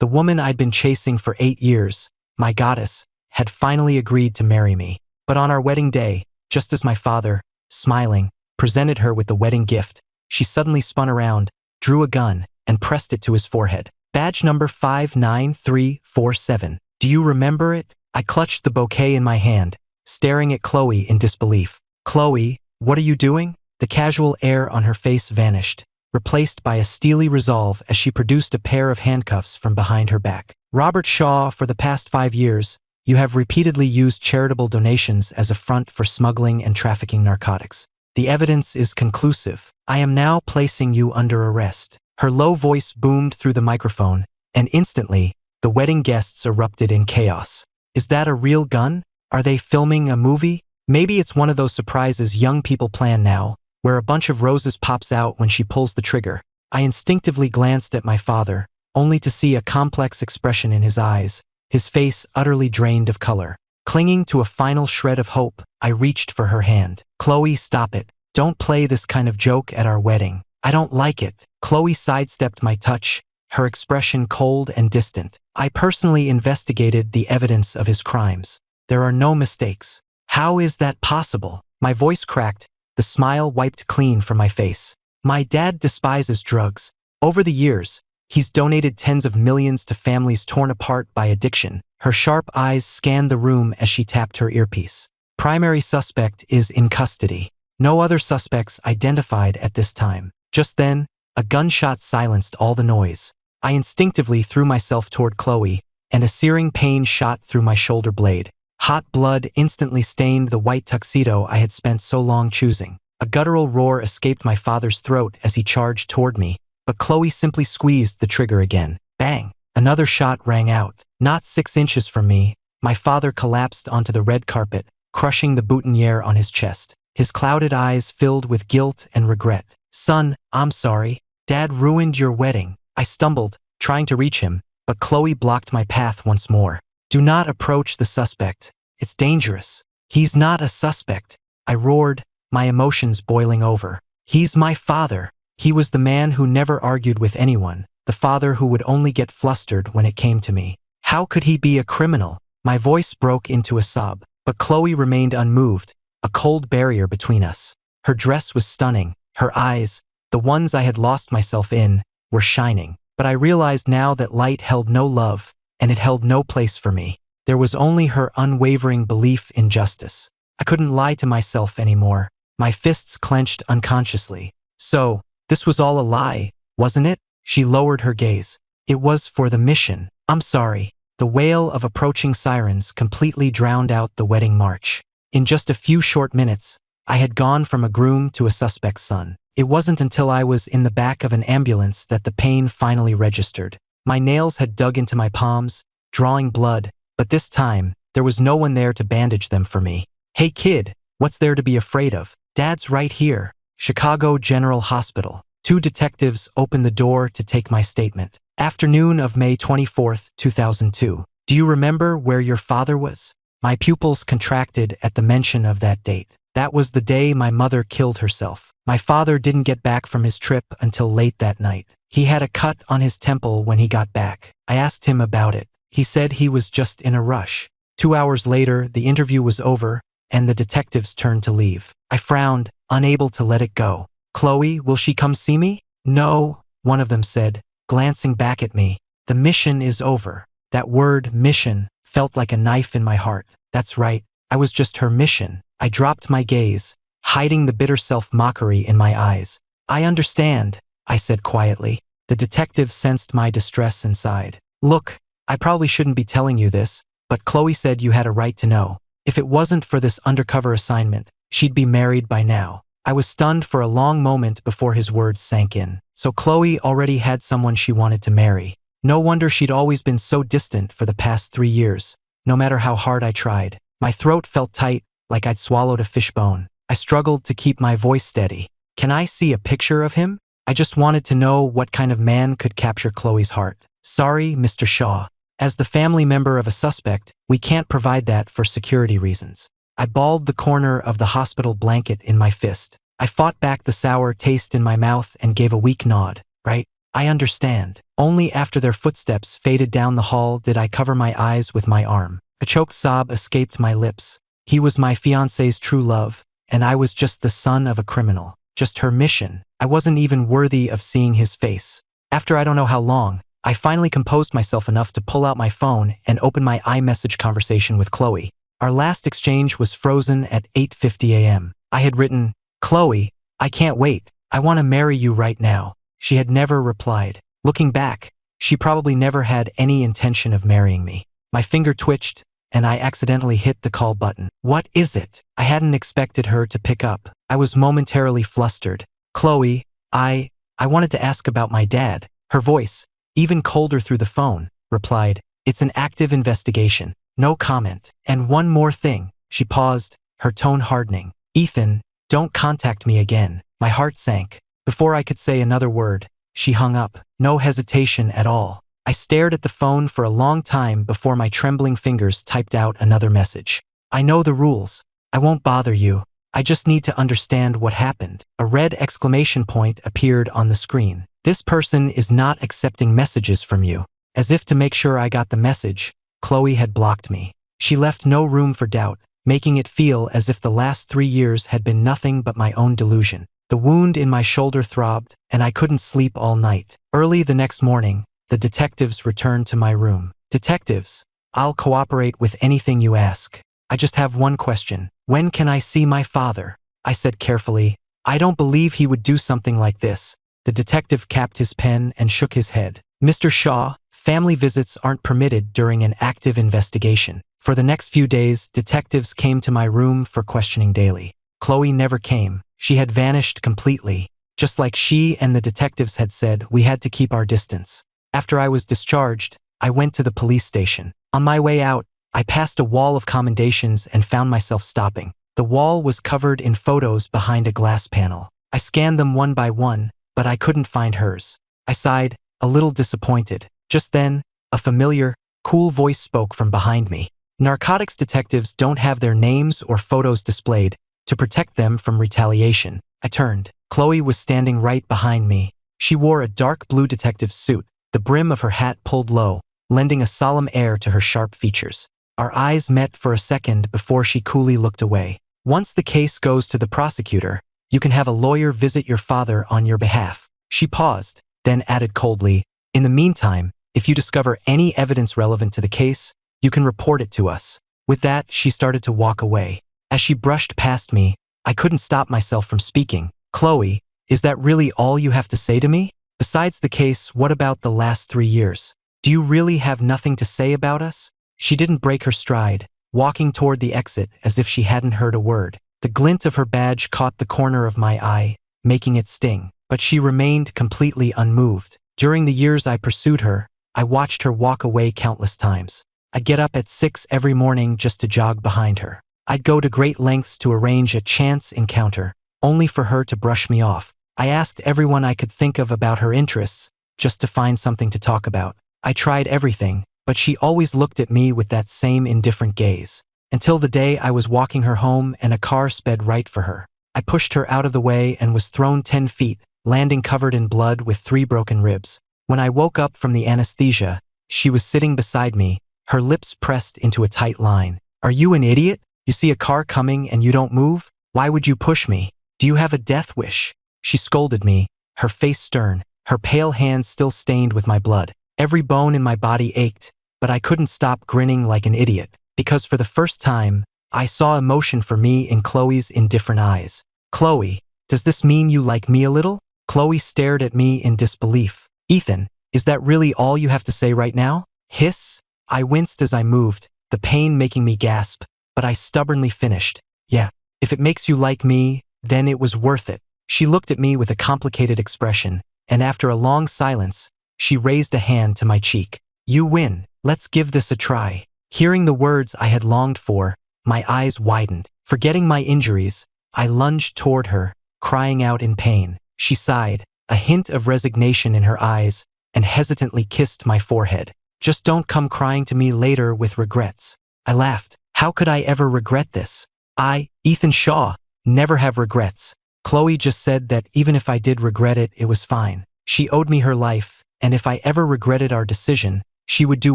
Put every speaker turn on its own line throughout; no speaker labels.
The woman I'd been chasing for 8 years, my goddess, had finally agreed to marry me. But on our wedding day, just as my father, smiling, presented her with the wedding gift, she suddenly spun around, drew a gun, and pressed it to his forehead. Badge number 59347. Do you remember it? I clutched the bouquet in my hand, staring at Chloe in disbelief. Chloe, what are you doing? The casual air on her face vanished, replaced by a steely resolve as she produced a pair of handcuffs from behind her back. Robert Shaw, for the past 5 years, you have repeatedly used charitable donations as a front for smuggling and trafficking narcotics. The evidence is conclusive. I am now placing you under arrest. Her low voice boomed through the microphone, and instantly, the wedding guests erupted in chaos. Is that a real gun? Are they filming a movie? Maybe it's one of those surprises young people plan now, where a bunch of roses pops out when she pulls the trigger. I instinctively glanced at my father, only to see a complex expression in his eyes, his face utterly drained of color. Clinging to a final shred of hope, I reached for her hand. Chloe, stop it. Don't play this kind of joke at our wedding. I don't like it. Chloe sidestepped my touch, her expression cold and distant. I personally investigated the evidence of his crimes. There are no mistakes. How is that possible? My voice cracked, the smile wiped clean from my face. My dad despises drugs. Over the years, he's donated tens of millions to families torn apart by addiction. Her sharp eyes scanned the room as she tapped her earpiece. Primary suspect is in custody. No other suspects identified at this time. Just then, a gunshot silenced all the noise. I instinctively threw myself toward Chloe, and a searing pain shot through my shoulder blade. Hot blood instantly stained the white tuxedo I had spent so long choosing. A guttural roar escaped my father's throat as he charged toward me, but Chloe simply squeezed the trigger again. Bang! Another shot rang out. Not 6 inches from me, my father collapsed onto the red carpet, crushing the boutonniere on his chest. His clouded eyes filled with guilt and regret. Son, I'm sorry. Dad ruined your wedding. I stumbled, trying to reach him, but Chloe blocked my path once more. Do not approach the suspect. It's dangerous. He's not a suspect. I roared, my emotions boiling over. He's my father. He was the man who never argued with anyone, the father who would only get flustered when it came to me. How could he be a criminal? My voice broke into a sob, but Chloe remained unmoved, a cold barrier between us. Her dress was stunning. Her eyes, the ones I had lost myself in, were shining. But I realized now that light held no love, and it held no place for me. There was only her unwavering belief in justice. I couldn't lie to myself anymore. My fists clenched unconsciously. So, this was all a lie, wasn't it? She lowered her gaze. It was for the mission. I'm sorry. The wail of approaching sirens completely drowned out the wedding march. In just a few short minutes, I had gone from a groom to a suspect's son. It wasn't until I was in the back of an ambulance that the pain finally registered. My nails had dug into my palms, drawing blood, but this time, there was no one there to bandage them for me. Hey kid, what's there to be afraid of? Dad's right here. Chicago General Hospital. 2 detectives opened the door to take my statement. Afternoon of May 24th, 2002. Do you remember where your father was? My pupils contracted at the mention of that date. That was the day my mother killed herself. My father didn't get back from his trip until late that night. He had a cut on his temple when he got back. I asked him about it. He said he was just in a rush. 2 hours later, the interview was over, and the detectives turned to leave. I frowned, unable to let it go. Chloe, will she come see me? No, one of them said, glancing back at me. The mission is over. That word, mission, felt like a knife in my heart. That's right, I was just her mission. I dropped my gaze, hiding the bitter self-mockery in my eyes. I understand, I said quietly. The detective sensed my distress and sighed. Look, I probably shouldn't be telling you this, but Chloe said you had a right to know. If it wasn't for this undercover assignment, she'd be married by now. I was stunned for a long moment before his words sank in. So Chloe already had someone she wanted to marry. No wonder she'd always been so distant for the past 3 years, no matter how hard I tried. My throat felt tight, like I'd swallowed a fishbone. I struggled to keep my voice steady. Can I see a picture of him? I just wanted to know what kind of man could capture Chloe's heart. Sorry, Mr. Shaw. As the family member of a suspect, we can't provide that for security reasons. I balled the corner of the hospital blanket in my fist. I fought back the sour taste in my mouth and gave a weak nod. Right? I understand. Only after their footsteps faded down the hall did I cover my eyes with my arm. A choked sob escaped my lips. He was my fiancé's true love, and I was just the son of a criminal. Just her mission. I wasn't even worthy of seeing his face. After I don't know how long, I finally composed myself enough to pull out my phone and open my iMessage conversation with Chloe. Our last exchange was frozen at 8:50 a.m. I had written, "Chloe, I can't wait. I want to marry you right now." She had never replied. Looking back, she probably never had any intention of marrying me. My finger twitched, and I accidentally hit the call button. "What is it?" I hadn't expected her to pick up. I was momentarily flustered. "Chloe, I wanted to ask about my dad." Her voice, even colder through the phone, replied, "It's an active investigation. No comment. And one more thing." She paused, her tone hardening. "Ethan, don't contact me again." My heart sank. Before I could say another word, she hung up. No hesitation at all. I stared at the phone for a long time before my trembling fingers typed out another message. "I know the rules. I won't bother you. I just need to understand what happened." A red exclamation point appeared on the screen. "This person is not accepting messages from you." As if to make sure I got the message, Chloe had blocked me. She left no room for doubt, making it feel as if the last 3 years had been nothing but my own delusion. The wound in my shoulder throbbed, and I couldn't sleep all night. Early the next morning, the detectives returned to my room. "Detectives, I'll cooperate with anything you ask. I just have one question. When can I see my father?" I said carefully. "I don't believe he would do something like this." The detective capped his pen and shook his head. "Mr. Shaw, family visits aren't permitted during an active investigation." For the next few days, detectives came to my room for questioning daily. Chloe never came. She had vanished completely. Just like she and the detectives had said, we had to keep our distance. After I was discharged, I went to the police station. On my way out, I passed a wall of commendations and found myself stopping. The wall was covered in photos behind a glass panel. I scanned them one by one, but I couldn't find hers. I sighed, a little disappointed. Just then, a familiar, cool voice spoke from behind me. "Narcotics detectives don't have their names or photos displayed to protect them from retaliation." I turned. Chloe was standing right behind me. She wore a dark blue detective suit, the brim of her hat pulled low, lending a solemn air to her sharp features. Our eyes met for a second before she coolly looked away. "Once the case goes to the prosecutor, you can have a lawyer visit your father on your behalf." She paused, then added coldly, "In the meantime, if you discover any evidence relevant to the case, you can report it to us." With that, she started to walk away. As she brushed past me, I couldn't stop myself from speaking. "Chloe, is that really all you have to say to me? Besides the case, what about the last 3 years? Do you really have nothing to say about us?" She didn't break her stride, walking toward the exit as if she hadn't heard a word. The glint of her badge caught the corner of my eye, making it sting, but she remained completely unmoved. During the years I pursued her, I watched her walk away countless times. I'd get up at 6 every morning just to jog behind her. I'd go to great lengths to arrange a chance encounter, only for her to brush me off. I asked everyone I could think of about her interests, just to find something to talk about. I tried everything, but she always looked at me with that same indifferent gaze. Until the day I was walking her home and a car sped right for her. I pushed her out of the way and was thrown 10 feet, landing covered in blood with 3 broken ribs. When I woke up from the anesthesia, she was sitting beside me, her lips pressed into a tight line. "Are you an idiot? You see a car coming and you don't move? Why would you push me? Do you have a death wish?" She scolded me, her face stern, her pale hands still stained with my blood. Every bone in my body ached, but I couldn't stop grinning like an idiot, because for the first time, I saw emotion for me in Chloe's indifferent eyes. "Chloe, does this mean you like me a little?" Chloe stared at me in disbelief. "Ethan, is that really all you have to say right now?" Hiss. I winced as I moved, the pain making me gasp, but I stubbornly finished. "Yeah, if it makes you like me, then it was worth it." She looked at me with a complicated expression, and after a long silence, she raised a hand to my cheek. "You win. Let's give this a try." Hearing the words I had longed for, my eyes widened. Forgetting my injuries, I lunged toward her, crying out in pain. She sighed, a hint of resignation in her eyes, and hesitantly kissed my forehead. "Just don't come crying to me later with regrets." I laughed. How could I ever regret this? I, Ethan Shaw, never have regrets. Chloe just said that even if I did regret it, it was fine. She owed me her life, and if I ever regretted our decision, she would do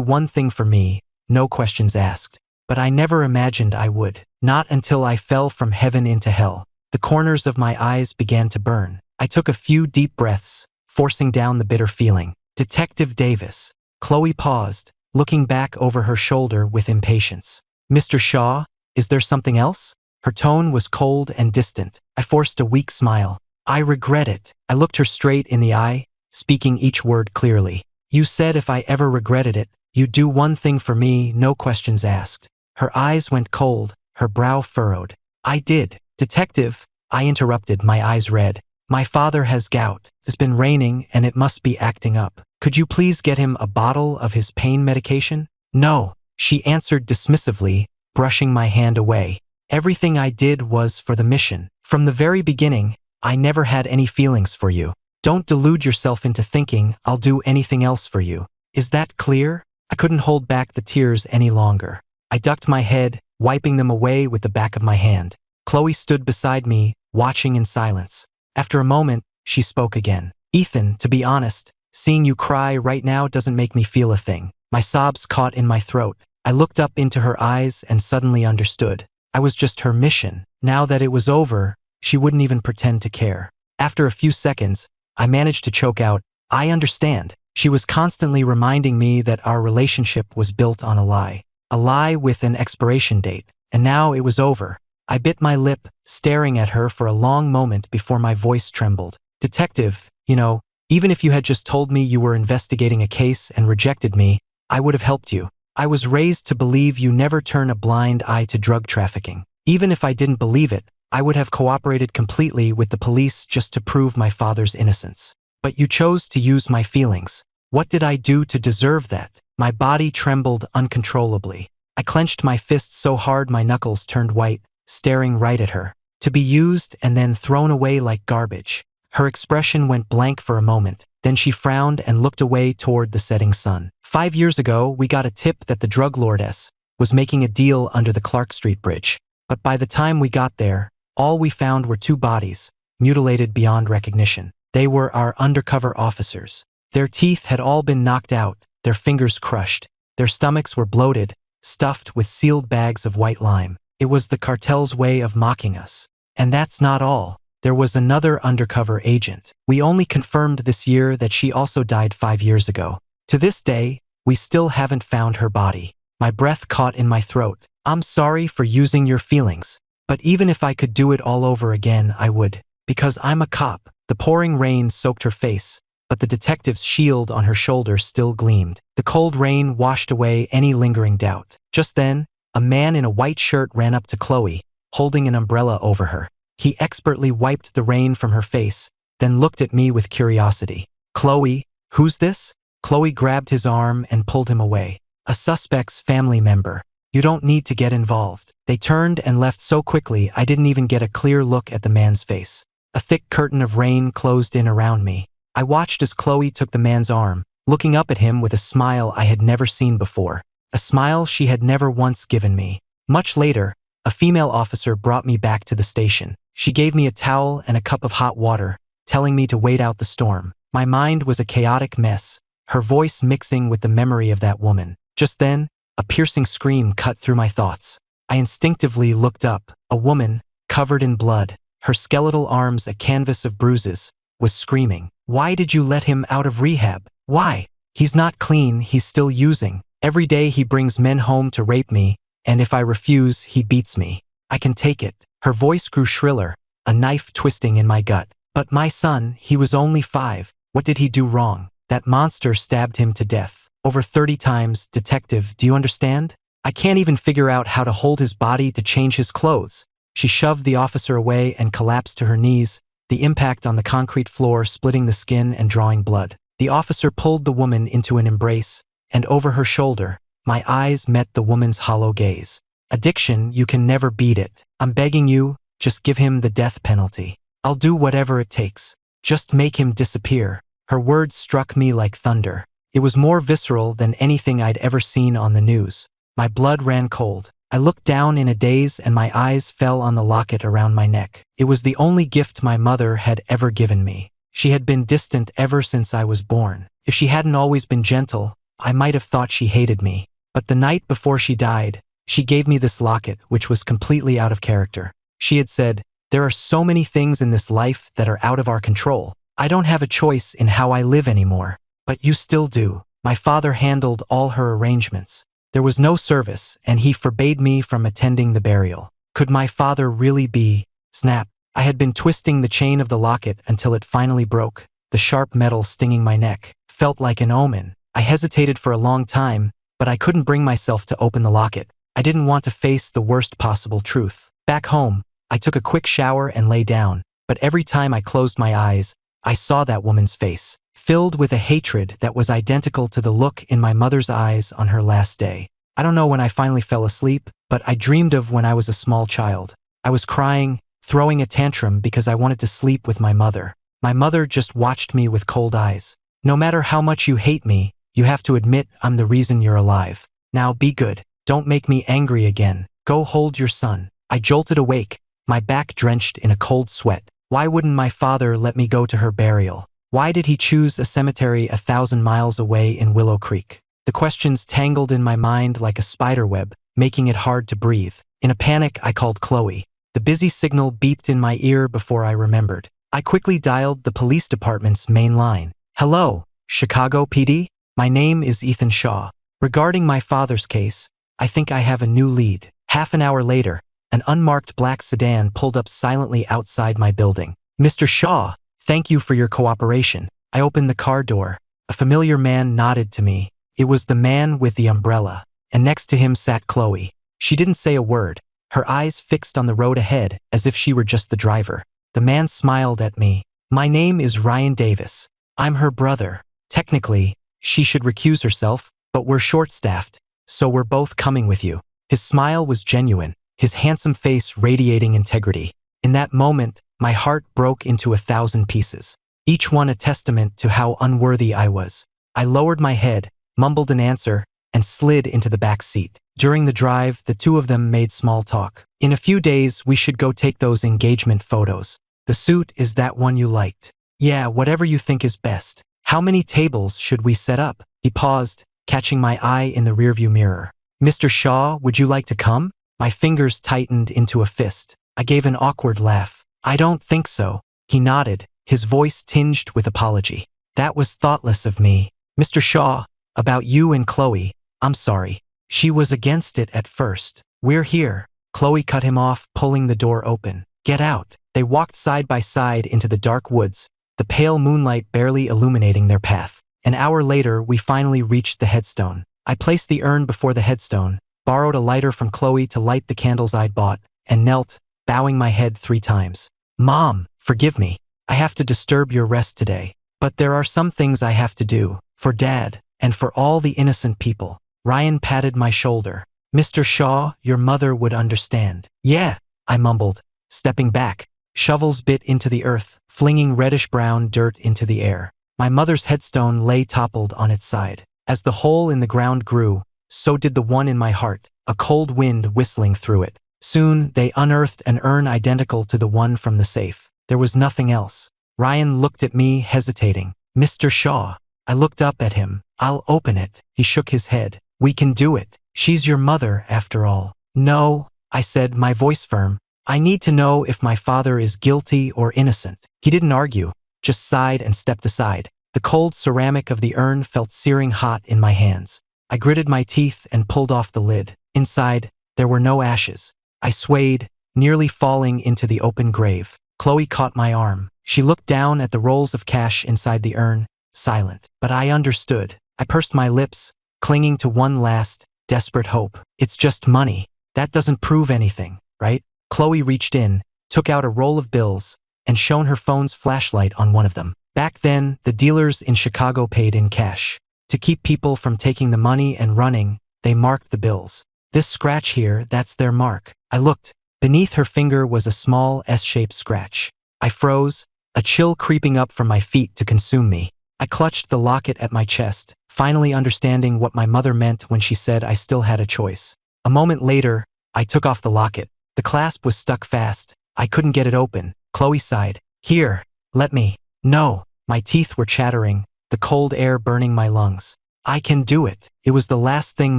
one thing for me, no questions asked. But I never imagined I would. Not until I fell from heaven into hell. The corners of my eyes began to burn. I took a few deep breaths, forcing down the bitter feeling. Detective Davis. Chloe paused, looking back over her shoulder with impatience. Mr. Shaw, is there something else? Her tone was cold and distant. I forced a weak smile. I regret it. I looked her straight in the eye, speaking each word clearly. You said if I ever regretted it, you'd do one thing for me, no questions asked. Her eyes went cold, her brow furrowed. I did. Detective, I interrupted, my eyes red. My father has gout. It's been raining and it must be acting up. Could you please get him a bottle of his pain medication? No, she answered dismissively, brushing my hand away. Everything I did was for the mission. From the very beginning, I never had any feelings for you. Don't delude yourself into thinking I'll do anything else for you. Is that clear? I couldn't hold back the tears any longer. I ducked my head, wiping them away with the back of my hand. Chloe stood beside me, watching in silence. After a moment, she spoke again. Ethan, to be honest, seeing you cry right now doesn't make me feel a thing. My sobs caught in my throat. I looked up into her eyes and suddenly understood. I was just her mission. Now that it was over, she wouldn't even pretend to care. After a few seconds, I managed to choke out, I understand. She was constantly reminding me that our relationship was built on a lie. A lie with an expiration date. And now it was over. I bit my lip, staring at her for a long moment before my voice trembled. Detective, even if you had just told me you were investigating a case and rejected me, I would have helped you. I was raised to believe you never turn a blind eye to drug trafficking. Even if I didn't believe it, I would have cooperated completely with the police just to prove my father's innocence. But you chose to use my feelings. What did I do to deserve that? My body trembled uncontrollably. I clenched my fists so hard my knuckles turned white, staring right at her. To be used and then thrown away like garbage. Her expression went blank for a moment, then she frowned and looked away toward the setting sun. 5 years ago, we got a tip that the drug lordess was making a deal under the Clark Street Bridge. But by the time we got there, all we found were 2 bodies, mutilated beyond recognition. They were our undercover officers. Their teeth had all been knocked out, their fingers crushed. Their stomachs were bloated, stuffed with sealed bags of white lime. It was the cartel's way of mocking us. And that's not all. There was another undercover agent. We only confirmed this year that she also died 5 years ago. To this day, we still haven't found her body. My breath caught in my throat. I'm sorry for using your feelings. But even if I could do it all over again, I would. Because I'm a cop. The pouring rain soaked her face, but the detective's shield on her shoulder still gleamed. The cold rain washed away any lingering doubt. Just then, a man in a white shirt ran up to Chloe, holding an umbrella over her. He expertly wiped the rain from her face, then looked at me with curiosity. Chloe, who's this? Chloe grabbed his arm and pulled him away. A suspect's family member. You don't need to get involved. They turned and left so quickly I didn't even get a clear look at the man's face. A thick curtain of rain closed in around me. I watched as Chloe took the man's arm, looking up at him with a smile I had never seen before. A smile she had never once given me. Much later, a female officer brought me back to the station. She gave me a towel and a cup of hot water, telling me to wait out the storm. My mind was a chaotic mess, her voice mixing with the memory of that woman. Just then, a piercing scream cut through my thoughts. I instinctively looked up. A woman, covered in blood, her skeletal arms a canvas of bruises, was screaming. Why did you let him out of rehab? Why? He's not clean, he's still using. Every day he brings men home to rape me, and if I refuse, he beats me. I can take it. Her voice grew shriller, a knife twisting in my gut. But my son, he was only 5. What did he do wrong? That monster stabbed him to death. Over 30 times, detective, do you understand? I can't even figure out how to hold his body to change his clothes. She shoved the officer away and collapsed to her knees, the impact on the concrete floor splitting the skin and drawing blood. The officer pulled the woman into an embrace, and over her shoulder, my eyes met the woman's hollow gaze. Addiction, you can never beat it. I'm begging you, just give him the death penalty. I'll do whatever it takes. Just make him disappear. Her words struck me like thunder. It was more visceral than anything I'd ever seen on the news. My blood ran cold. I looked down in a daze and my eyes fell on the locket around my neck. It was the only gift my mother had ever given me. She had been distant ever since I was born. If she hadn't always been gentle, I might have thought she hated me. But the night before she died, she gave me this locket, which was completely out of character. She had said, "There are so many things in this life that are out of our control. I don't have a choice in how I live anymore. But you still do." My father handled all her arrangements. There was no service, and he forbade me from attending the burial. Could my father really be? Snap. I had been twisting the chain of the locket until it finally broke. The sharp metal stinging my neck felt like an omen. I hesitated for a long time, but I couldn't bring myself to open the locket. I didn't want to face the worst possible truth. Back home, I took a quick shower and lay down, but every time I closed my eyes, I saw that woman's face, filled with a hatred that was identical to the look in my mother's eyes on her last day. I don't know when I finally fell asleep, but I dreamed of when I was a small child. I was crying, throwing a tantrum because I wanted to sleep with my mother. My mother just watched me with cold eyes. "No matter how much you hate me, you have to admit I'm the reason you're alive. Now be good. Don't make me angry again. Go hold your son." I jolted awake, my back drenched in a cold sweat. Why wouldn't my father let me go to her burial? Why did he choose a cemetery 1,000 miles away in Willow Creek? The questions tangled in my mind like a spider web, making it hard to breathe. In a panic, I called Chloe. The busy signal beeped in my ear before I remembered. I quickly dialed the police department's main line. "Hello, Chicago PD? My name is Ethan Shaw. Regarding my father's case, I think I have a new lead." Half an hour later, an unmarked black sedan pulled up silently outside my building. "Mr. Shaw, thank you for your cooperation." I opened the car door. A familiar man nodded to me. It was the man with the umbrella, and next to him sat Chloe. She didn't say a word, her eyes fixed on the road ahead as if she were just the driver. The man smiled at me. "My name is Ryan Davis. I'm her brother. Technically, she should recuse herself, but we're short-staffed, so we're both coming with you." His smile was genuine, his handsome face radiating integrity. In that moment, my heart broke into 1,000 pieces, each one a testament to how unworthy I was. I lowered my head, mumbled an answer, and slid into the back seat. During the drive, the two of them made small talk. "In a few days, we should go take those engagement photos. The suit is that one you liked." "Yeah, whatever you think is best. How many tables should we set up?" He paused, catching my eye in the rearview mirror. "Mr. Shaw, would you like to come?" My fingers tightened into a fist. I gave an awkward laugh. "I don't think so." He nodded, his voice tinged with apology. "That was thoughtless of me. Mr. Shaw, about you and Chloe, I'm sorry. She was against it at first." "We're here." Chloe cut him off, pulling the door open. "Get out." They walked side by side into the dark woods, the pale moonlight barely illuminating their path. An hour later, we finally reached the headstone. I placed the urn before the headstone, borrowed a lighter from Chloe to light the candles I'd bought, and knelt, bowing my head 3 times. "Mom, forgive me. I have to disturb your rest today. But there are some things I have to do, for Dad, and for all the innocent people." Ryan patted my shoulder. "Mr. Shaw, your mother would understand." "Yeah," I mumbled, stepping back. Shovels bit into the earth, flinging reddish-brown dirt into the air. My mother's headstone lay toppled on its side. As the hole in the ground grew, so did the one in my heart, a cold wind whistling through it. Soon, they unearthed an urn identical to the one from the safe. There was nothing else. Ryan looked at me, hesitating. "Mr. Shaw." I looked up at him. "I'll open it." He shook his head. "We can do it. She's your mother, after all." "No," I said, my voice firm. "I need to know if my father is guilty or innocent." He didn't argue, just sighed and stepped aside. The cold ceramic of the urn felt searing hot in my hands. I gritted my teeth and pulled off the lid. Inside, there were no ashes. I swayed, nearly falling into the open grave. Chloe caught my arm. She looked down at the rolls of cash inside the urn, silent. But I understood. I pursed my lips, clinging to one last, desperate hope. "It's just money. That doesn't prove anything, right?" Chloe reached in, took out a roll of bills, and shone her phone's flashlight on one of them. Back then, the dealers in Chicago paid in cash. To keep people from taking the money and running, they marked the bills. "This scratch here, that's their mark." I looked. Beneath her finger was a small S-shaped scratch. I froze, a chill creeping up from my feet to consume me. I clutched the locket at my chest, finally understanding what my mother meant when she said I still had a choice. A moment later, I took off the locket. The clasp was stuck fast. I couldn't get it open. Chloe sighed. "Here, let me." "No." My teeth were chattering, the cold air burning my lungs. I can do it. It was the last thing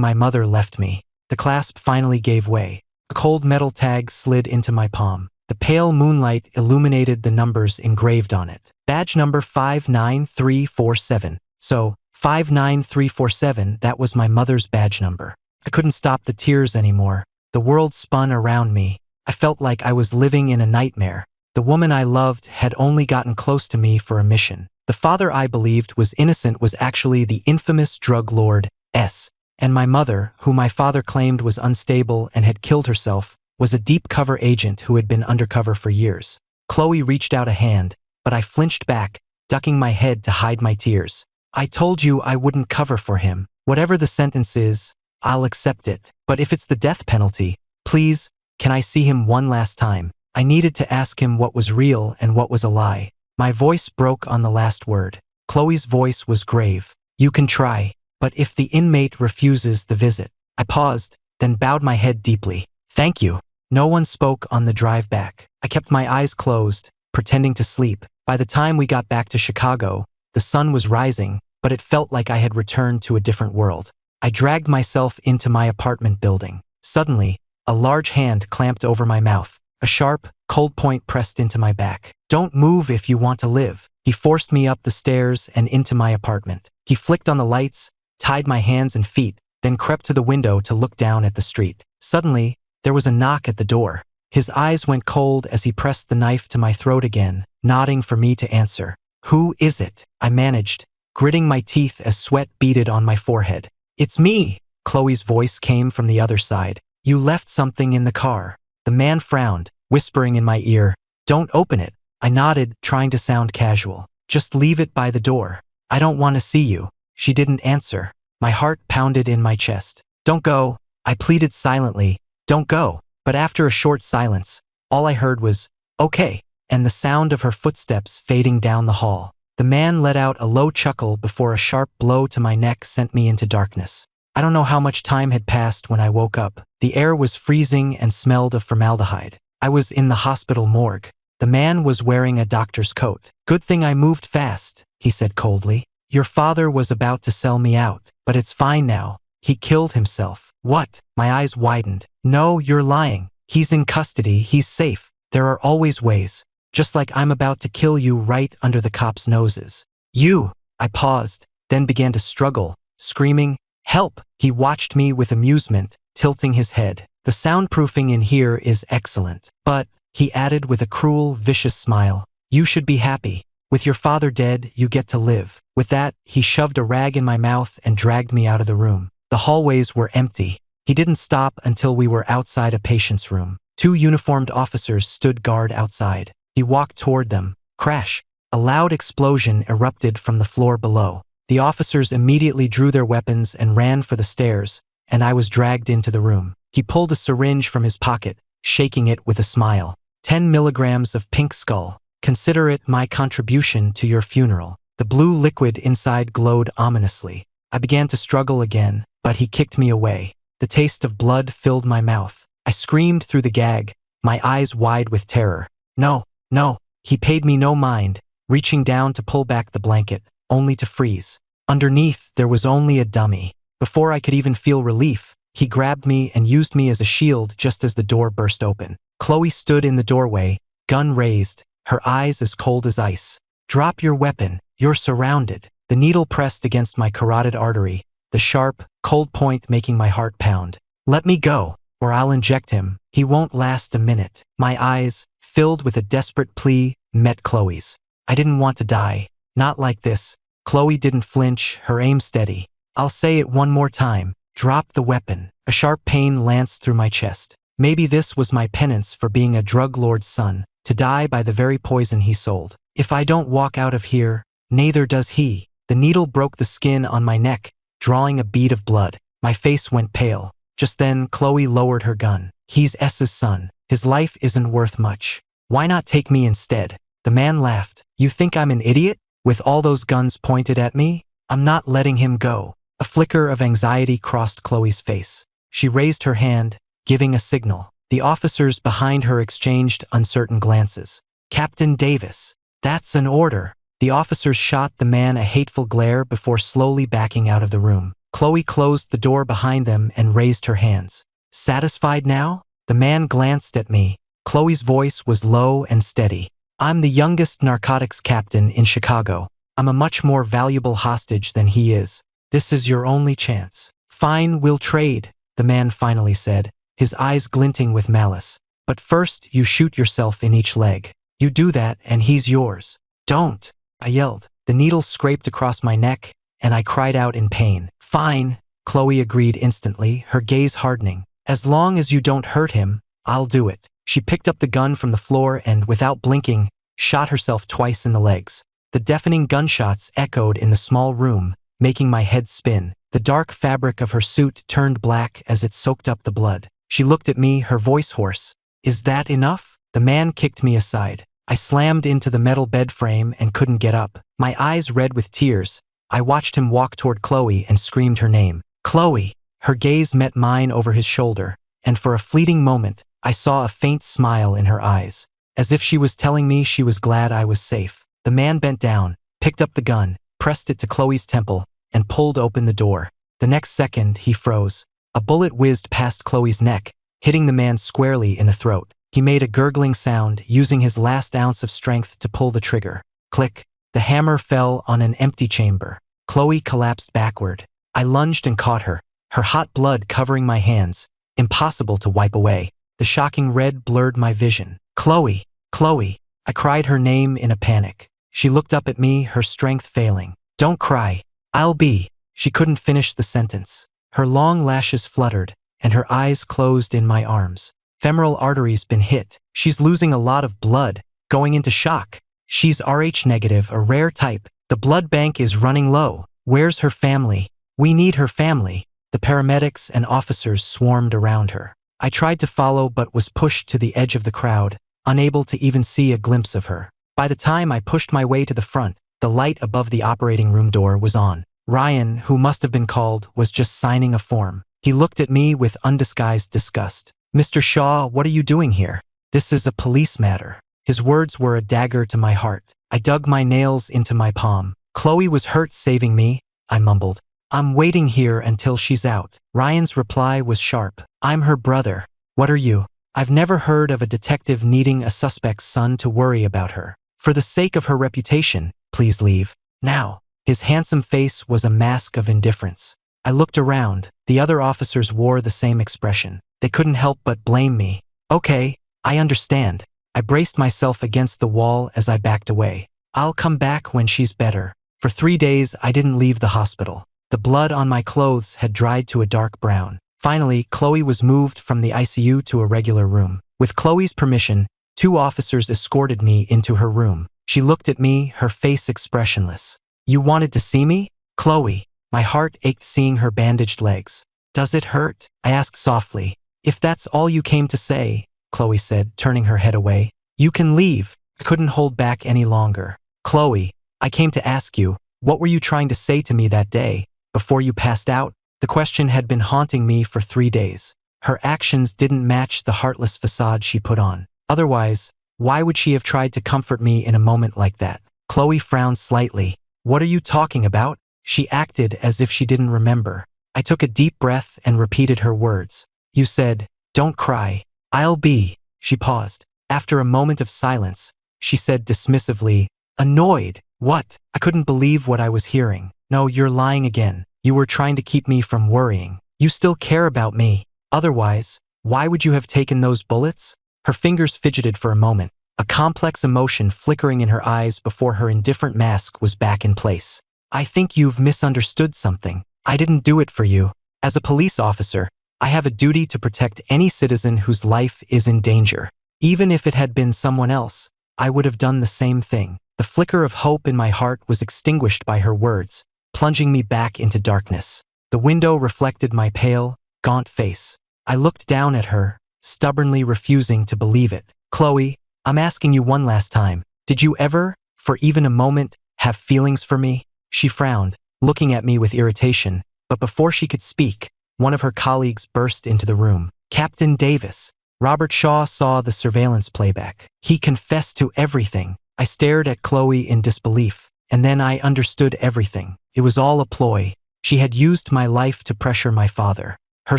my mother left me. The clasp finally gave way. A cold metal tag slid into my palm. The pale moonlight illuminated the numbers engraved on it. Badge number 59347. So, 59347, that was my mother's badge number. I couldn't stop the tears anymore. The world spun around me. I felt like I was living in a nightmare. The woman I loved had only gotten close to me for a mission. The father I believed was innocent was actually the infamous drug lord, S. And my mother, who my father claimed was unstable and had killed herself, was a deep cover agent who had been undercover for years. Chloe reached out a hand, but I flinched back, ducking my head to hide my tears. I told you I wouldn't cover for him. Whatever the sentence is, I'll accept it. But if it's the death penalty, please, can I see him one last time? I needed to ask him what was real and what was a lie. My voice broke on the last word. Chloe's voice was grave. You can try, but if the inmate refuses the visit. I paused, then bowed my head deeply. Thank you. No one spoke on the drive back. I kept my eyes closed, pretending to sleep. By the time we got back to Chicago, the sun was rising, but it felt like I had returned to a different world. I dragged myself into my apartment building. Suddenly, a large hand clamped over my mouth. A sharp, cold point pressed into my back. Don't move if you want to live. He forced me up the stairs and into my apartment. He flicked on the lights, tied my hands and feet, then crept to the window to look down at the street. Suddenly, there was a knock at the door. His eyes went cold as he pressed the knife to my throat again, nodding for me to answer. Who is it? I managed, gritting my teeth as sweat beaded on my forehead. It's me, Chloe's voice came from the other side. You left something in the car. The man frowned, whispering in my ear, Don't open it. I nodded, trying to sound casual. Just leave it by the door. I don't want to see you. She didn't answer. My heart pounded in my chest. Don't go. I pleaded silently. Don't go. But after a short silence, all I heard was, okay, and the sound of her footsteps fading down the hall. The man let out a low chuckle before a sharp blow to my neck sent me into darkness. I don't know how much time had passed when I woke up. The air was freezing and smelled of formaldehyde. I was in the hospital morgue. The man was wearing a doctor's coat. Good thing I moved fast, he said coldly. Your father was about to sell me out, but it's fine now. He killed himself. What? My eyes widened. No, you're lying. He's in custody. He's safe. There are always ways. Just like I'm about to kill you right under the cops' noses. You! I paused, then began to struggle, screaming, Help! He watched me with amusement, tilting his head. The soundproofing in here is excellent. But, he added with a cruel, vicious smile, you should be happy. With your father dead, you get to live. With that, he shoved a rag in my mouth and dragged me out of the room. The hallways were empty. He didn't stop until we were outside a patient's room. 2 uniformed officers stood guard outside. He walked toward them. Crash! A loud explosion erupted from the floor below. The officers immediately drew their weapons and ran for the stairs, and I was dragged into the room. He pulled a syringe from his pocket, shaking it with a smile. 10 milligrams of pink skull. Consider it my contribution to your funeral. The blue liquid inside glowed ominously. I began to struggle again, but he kicked me away. The taste of blood filled my mouth. I screamed through the gag, my eyes wide with terror. No, no, he paid me no mind, reaching down to pull back the blanket, only to freeze. Underneath, there was only a dummy. Before I could even feel relief, he grabbed me and used me as a shield just as the door burst open. Chloe stood in the doorway, gun raised, her eyes as cold as ice. Drop your weapon, you're surrounded. The needle pressed against my carotid artery, the sharp, cold point making my heart pound. Let me go, or I'll inject him. He won't last a minute. My eyes, filled with a desperate plea, met Chloe's. I didn't want to die. Not like this. Chloe didn't flinch, her aim steady. I'll say it one more time. Drop the weapon. A sharp pain lanced through my chest. Maybe this was my penance for being a drug lord's son, to die by the very poison he sold. If I don't walk out of here, neither does he. The needle broke the skin on my neck, drawing a bead of blood. My face went pale. Just then, Chloe lowered her gun. He's S's son. His life isn't worth much. Why not take me instead? The man laughed. You think I'm an idiot? With all those guns pointed at me? I'm not letting him go. A flicker of anxiety crossed Chloe's face. She raised her hand, giving a signal. The officers behind her exchanged uncertain glances. Captain Davis. That's an order. The officers shot the man a hateful glare before slowly backing out of the room. Chloe closed the door behind them and raised her hands. Satisfied now? The man glanced at me. Chloe's voice was low and steady. I'm the youngest narcotics captain in Chicago. I'm a much more valuable hostage than he is. This is your only chance. Fine, we'll trade, the man finally said, his eyes glinting with malice. But first, you shoot yourself in each leg. You do that and he's yours. Don't, I yelled. The needle scraped across my neck, and I cried out in pain. Fine, Chloe agreed instantly, her gaze hardening. As long as you don't hurt him, I'll do it. She picked up the gun from the floor and, without blinking, shot herself twice in the legs. The deafening gunshots echoed in the small room, making my head spin. The dark fabric of her suit turned black as it soaked up the blood. She looked at me, her voice hoarse. Is that enough? The man kicked me aside. I slammed into the metal bed frame and couldn't get up. My eyes red with tears. I watched him walk toward Chloe and screamed her name. Chloe! Her gaze met mine over his shoulder, and for a fleeting moment, I saw a faint smile in her eyes, as if she was telling me she was glad I was safe. The man bent down, picked up the gun, pressed it to Chloe's temple, and pulled open the door. The next second, he froze. A bullet whizzed past Chloe's neck, hitting the man squarely in the throat. He made a gurgling sound, using his last ounce of strength to pull the trigger. Click. The hammer fell on an empty chamber. Chloe collapsed backward. I lunged and caught her, her hot blood covering my hands, impossible to wipe away. The shocking red blurred my vision. Chloe! Chloe! I cried her name in a panic. She looked up at me, her strength failing. Don't cry. I'll be. She couldn't finish the sentence. Her long lashes fluttered, and her eyes closed in my arms. Femoral arteries been hit. She's losing a lot of blood, going into shock. She's Rh negative, a rare type. The blood bank is running low. Where's her family? We need her family. The paramedics and officers swarmed around her. I tried to follow but was pushed to the edge of the crowd, unable to even see a glimpse of her. By the time I pushed my way to the front, the light above the operating room door was on. Ryan, who must have been called, was just signing a form. He looked at me with undisguised disgust. Mr. Shaw, what are you doing here? This is a police matter. His words were a dagger to my heart. I dug my nails into my palm. Chloe was hurt saving me, I mumbled. I'm waiting here until she's out. Ryan's reply was sharp. I'm her brother. What are you? I've never heard of a detective needing a suspect's son to worry about her. For the sake of her reputation, please leave. Now. His handsome face was a mask of indifference. I looked around. The other officers wore the same expression. They couldn't help but blame me. Okay, I understand. I braced myself against the wall as I backed away. I'll come back when she's better. For 3 days, I didn't leave the hospital. The blood on my clothes had dried to a dark brown. Finally, Chloe was moved from the ICU to a regular room. With Chloe's permission, 2 officers escorted me into her room. She looked at me, her face expressionless. You wanted to see me? Chloe. My heart ached seeing her bandaged legs. Does it hurt? I asked softly. If that's all you came to say, Chloe said, turning her head away. You can leave. I couldn't hold back any longer. Chloe, I came to ask you, what were you trying to say to me that day, before you passed out? The question had been haunting me for 3 days. Her actions didn't match the heartless facade she put on. Otherwise, why would she have tried to comfort me in a moment like that? Chloe frowned slightly. What are you talking about? She acted as if she didn't remember. I took a deep breath and repeated her words. You said, don't cry. I'll be. She paused. After a moment of silence, she said dismissively, annoyed. What? I couldn't believe what I was hearing. No, you're lying again. You were trying to keep me from worrying. You still care about me. Otherwise, why would you have taken those bullets? Her fingers fidgeted for a moment, a complex emotion flickering in her eyes before her indifferent mask was back in place. I think you've misunderstood something. I didn't do it for you. As a police officer, I have a duty to protect any citizen whose life is in danger. Even if it had been someone else, I would have done the same thing. The flicker of hope in my heart was extinguished by her words, plunging me back into darkness. The window reflected my pale, gaunt face. I looked down at her, stubbornly refusing to believe it. Chloe, I'm asking you one last time. Did you ever, for even a moment, have feelings for me? She frowned, looking at me with irritation, but before she could speak, one of her colleagues burst into the room. Captain Davis. Robert Shaw saw the surveillance playback. He confessed to everything. I stared at Chloe in disbelief, and then I understood everything. It was all a ploy. She had used my life to pressure my father. Her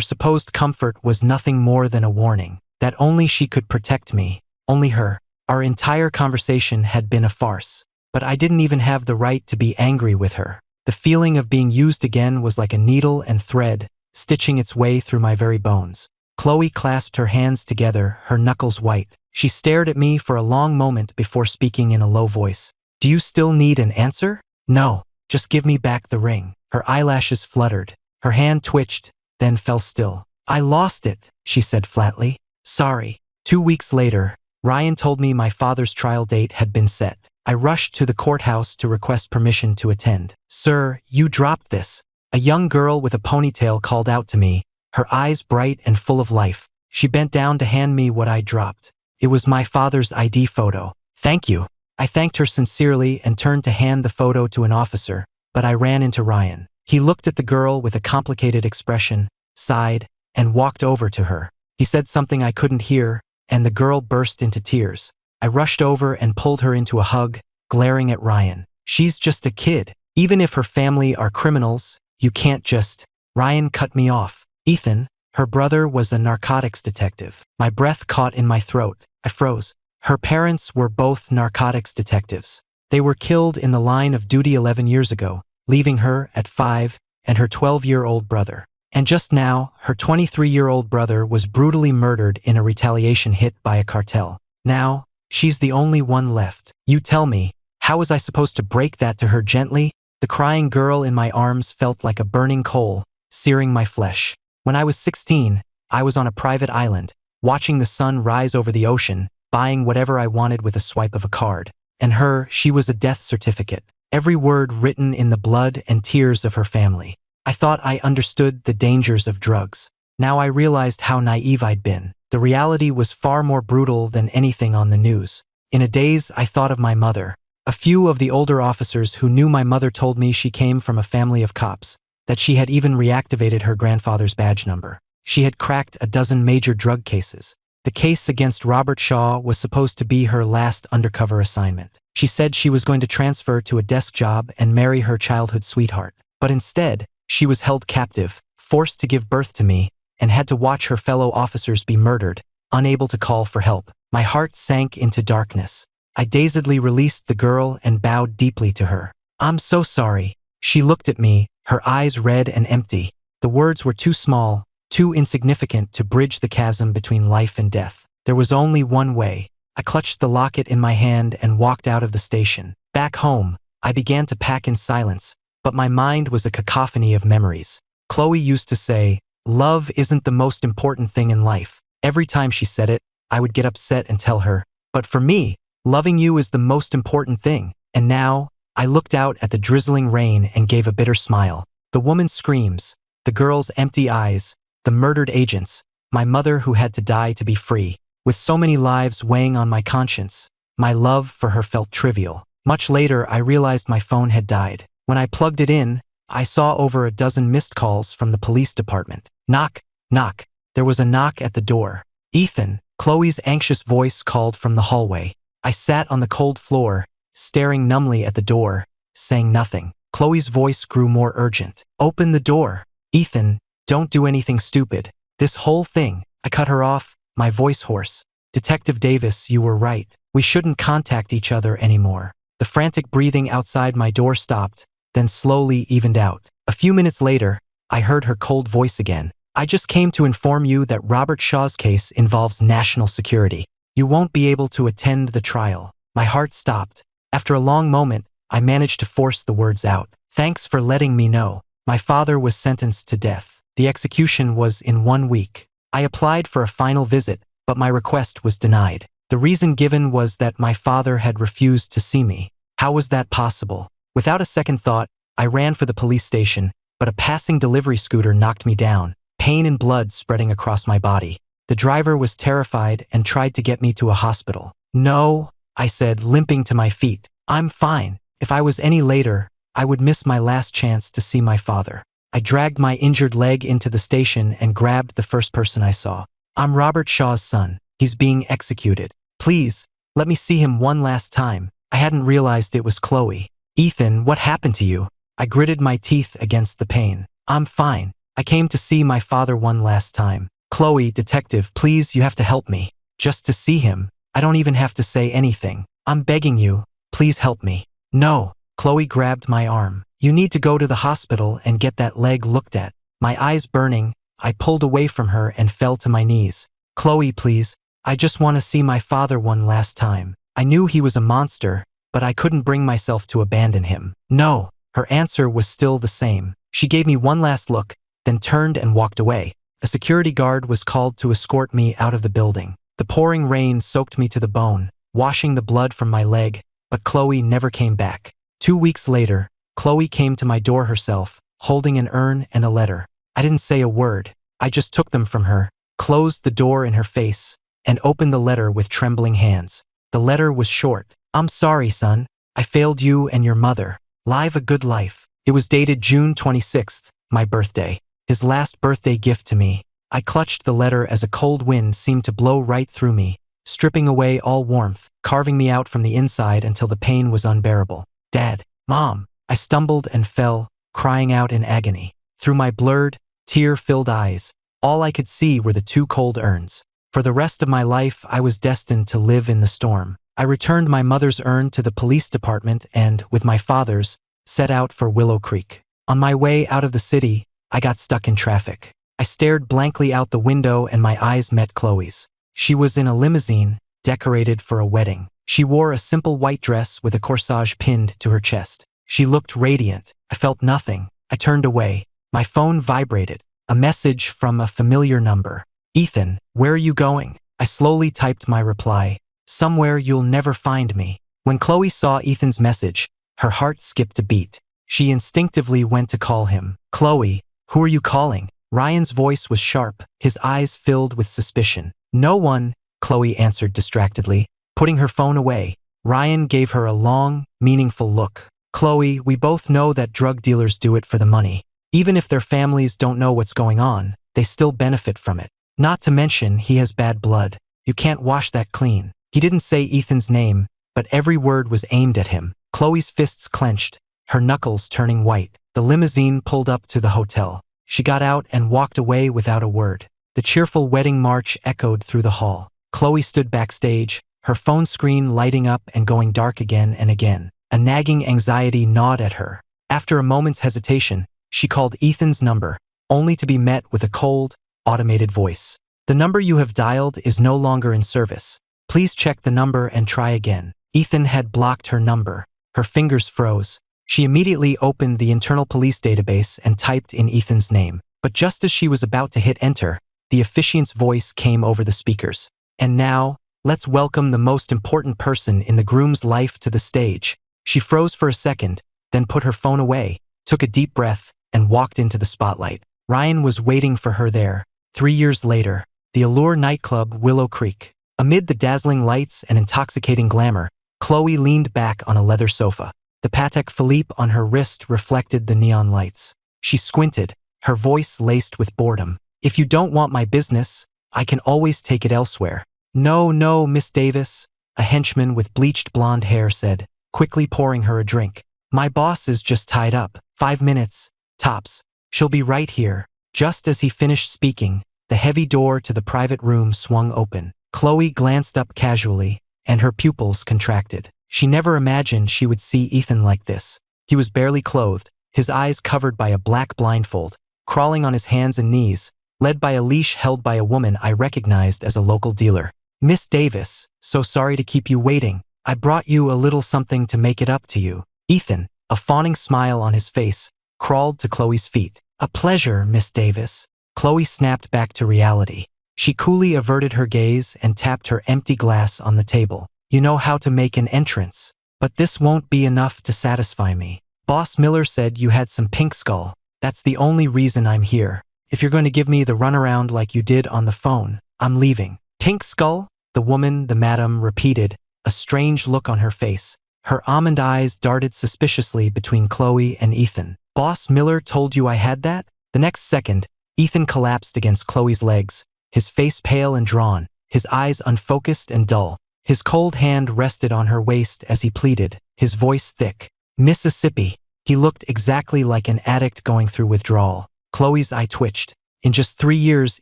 supposed comfort was nothing more than a warning that only she could protect me, only her. Our entire conversation had been a farce, but I didn't even have the right to be angry with her. The feeling of being used again was like a needle and thread, stitching its way through my very bones. Chloe clasped her hands together, her knuckles white. She stared at me for a long moment before speaking in a low voice. "Do you still need an answer?" "No, just give me back the ring." Her eyelashes fluttered. Her hand twitched, then fell still. "I lost it," she said flatly. "Sorry." 2 weeks later, Ryan told me my father's trial date had been set. I rushed to the courthouse to request permission to attend. "Sir, you dropped this." A young girl with a ponytail called out to me, her eyes bright and full of life. She bent down to hand me what I dropped. It was my father's ID photo. "Thank you." I thanked her sincerely and turned to hand the photo to an officer, but I ran into Ryan. He looked at the girl with a complicated expression, sighed, and walked over to her. He said something I couldn't hear, and the girl burst into tears. I rushed over and pulled her into a hug, glaring at Ryan. "She's just a kid. Even if her family are criminals, you can't just—" Ryan cut me off. "Ethan, her brother was a narcotics detective." My breath caught in my throat. I froze. Her parents were both narcotics detectives. They were killed in the line of duty 11 years ago, leaving her at 5 and her 12-year-old brother. And just now, her 23-year-old brother was brutally murdered in a retaliation hit by a cartel. Now, she's the only one left. You tell me, how was I supposed to break that to her gently? The crying girl in my arms felt like a burning coal, searing my flesh. When I was 16, I was on a private island, watching the sun rise over the ocean, buying whatever I wanted with a swipe of a card. And she was a death certificate, every word written in the blood and tears of her family. I thought I understood the dangers of drugs. Now I realized how naive I'd been. The reality was far more brutal than anything on the news. In a daze, I thought of my mother. A few of the older officers who knew my mother told me she came from a family of cops, that she had even reactivated her grandfather's badge number. She had cracked a dozen major drug cases. The case against Robert Shaw was supposed to be her last undercover assignment. She said she was going to transfer to a desk job and marry her childhood sweetheart. But instead, she was held captive, forced to give birth to me, and had to watch her fellow officers be murdered, unable to call for help. My heart sank into darkness. I dazedly released the girl and bowed deeply to her. "I'm so sorry." She looked at me, her eyes red and empty. The words were too small, too insignificant to bridge the chasm between life and death. There was only one way. I clutched the locket in my hand and walked out of the station. Back home, I began to pack in silence, but my mind was a cacophony of memories. Chloe used to say, "Love isn't the most important thing in life." Every time she said it, I would get upset and tell her, "But for me, loving you is the most important thing." And now, I looked out at the drizzling rain and gave a bitter smile. The woman's screams, the girl's empty eyes, the murdered agents, my mother who had to die to be free. With so many lives weighing on my conscience, my love for her felt trivial. Much later, I realized my phone had died. When I plugged it in, I saw over a dozen missed calls from the police department. Knock, knock. There was a knock at the door. "Ethan," Chloe's anxious voice called from the hallway. I sat on the cold floor, staring numbly at the door, saying nothing. Chloe's voice grew more urgent. "Open the door. Ethan, don't do anything stupid. This whole thing." I cut her off, my voice hoarse. "Detective Davis, you were right. We shouldn't contact each other anymore." The frantic breathing outside my door stopped, then slowly evened out. A few minutes later, I heard her cold voice again. "I just came to inform you that Robert Shaw's case involves national security. You won't be able to attend the trial." My heart stopped. After a long moment, I managed to force the words out. "Thanks for letting me know. My father was sentenced to death. The execution was in 1 week. I applied for a final visit, but my request was denied. The reason given was that my father had refused to see me. How was that possible?" Without a second thought, I ran for the police station, but a passing delivery scooter knocked me down, pain and blood spreading across my body. The driver was terrified and tried to get me to a hospital. "No," I said, limping to my feet. "I'm fine. If I was any later, I would miss my last chance to see my father." I dragged my injured leg into the station and grabbed the first person I saw. "I'm Robert Shaw's son. He's being executed. Please, let me see him one last time." I hadn't realized it was Chloe. Ethan, what happened to you? I gritted my teeth against the pain. I'm fine. I came to see my father one last time. Chloe, detective, please, you have to help me. Just to see him. I don't even have to say anything. I'm begging you. Please help me. No. Chloe grabbed my arm. You need to go to the hospital and get that leg looked at. My eyes burning, I pulled away from her and fell to my knees. Chloe, please. I just want to see my father one last time. I knew he was a monster, but I couldn't bring myself to abandon him. No. Her answer was still the same. She gave me one last look, then turned and walked away. A security guard was called to escort me out of the building. The pouring rain soaked me to the bone, washing the blood from my leg, but Chloe never came back. 2 weeks later, Chloe came to my door herself, holding an urn and a letter. I didn't say a word. I just took them from her, closed the door in her face, and opened the letter with trembling hands. The letter was short. I'm sorry, son. I failed you and your mother. Live a good life. It was dated June 26th, my birthday. His last birthday gift to me. I clutched the letter as a cold wind seemed to blow right through me, stripping away all warmth, carving me out from the inside until the pain was unbearable. Dad, Mom. I stumbled and fell, crying out in agony. Through my blurred, tear-filled eyes, all I could see were the 2 cold urns. For the rest of my life, I was destined to live in the storm. I returned my mother's urn to the police department and, with my father's, set out for Willow Creek. On my way out of the city, I got stuck in traffic. I stared blankly out the window and my eyes met Chloe's. She was in a limousine, decorated for a wedding. She wore a simple white dress with a corsage pinned to her chest. She looked radiant. I felt nothing. I turned away. My phone vibrated. A message from a familiar number. Ethan, where are you going? I slowly typed my reply. Somewhere you'll never find me. When Chloe saw Ethan's message, her heart skipped a beat. She instinctively went to call him. Chloe, who are you calling? Ryan's voice was sharp, his eyes filled with suspicion. No one, Chloe answered distractedly, putting her phone away. Ryan gave her a long, meaningful look. Chloe, we both know that drug dealers do it for the money. Even if their families don't know what's going on, they still benefit from it. Not to mention, he has bad blood. You can't wash that clean. He didn't say Ethan's name, but every word was aimed at him. Chloe's fists clenched, her knuckles turning white. The limousine pulled up to the hotel. She got out and walked away without a word. The cheerful wedding march echoed through the hall. Chloe stood backstage, her phone screen lighting up and going dark again and again. A nagging anxiety gnawed at her. After a moment's hesitation, she called Ethan's number, only to be met with a cold, automated voice. The number you have dialed is no longer in service. Please check the number and try again. Ethan had blocked her number. Her fingers froze. She immediately opened the internal police database and typed in Ethan's name. But just as she was about to hit enter, the officiant's voice came over the speakers. And now, let's welcome the most important person in the groom's life to the stage. She froze for a second, then put her phone away, took a deep breath, and walked into the spotlight. Ryan was waiting for her there. 3 years later, the Allure nightclub, Willow Creek. Amid the dazzling lights and intoxicating glamour, Chloe leaned back on a leather sofa. The Patek Philippe on her wrist reflected the neon lights. She squinted, her voice laced with boredom. If you don't want my business, I can always take it elsewhere. No, no, Miss Davis, a henchman with bleached blonde hair said, quickly pouring her a drink. My boss is just tied up. 5 minutes, tops. She'll be right here. Just as he finished speaking, the heavy door to the private room swung open. Chloe glanced up casually, and her pupils contracted. She never imagined she would see Ethan like this. He was barely clothed, his eyes covered by a black blindfold, crawling on his hands and knees, led by a leash held by a woman I recognized as a local dealer. Miss Davis, so sorry to keep you waiting. I brought you a little something to make it up to you. Ethan, a fawning smile on his face, crawled to Chloe's feet. A pleasure, Miss Davis. Chloe snapped back to reality. She coolly averted her gaze and tapped her empty glass on the table. You know how to make an entrance, but this won't be enough to satisfy me. Boss Miller said you had some pink skull. That's the only reason I'm here. If you're going to give me the runaround like you did on the phone, I'm leaving. Pink skull? The woman, the madam, repeated, a strange look on her face. Her almond eyes darted suspiciously between Chloe and Ethan. Boss Miller told you I had that? The next second, Ethan collapsed against Chloe's legs, his face pale and drawn, his eyes unfocused and dull. His cold hand rested on her waist as he pleaded, his voice thick. Mississippi. He looked exactly like an addict going through withdrawal. Chloe's eye twitched. In just 3 years,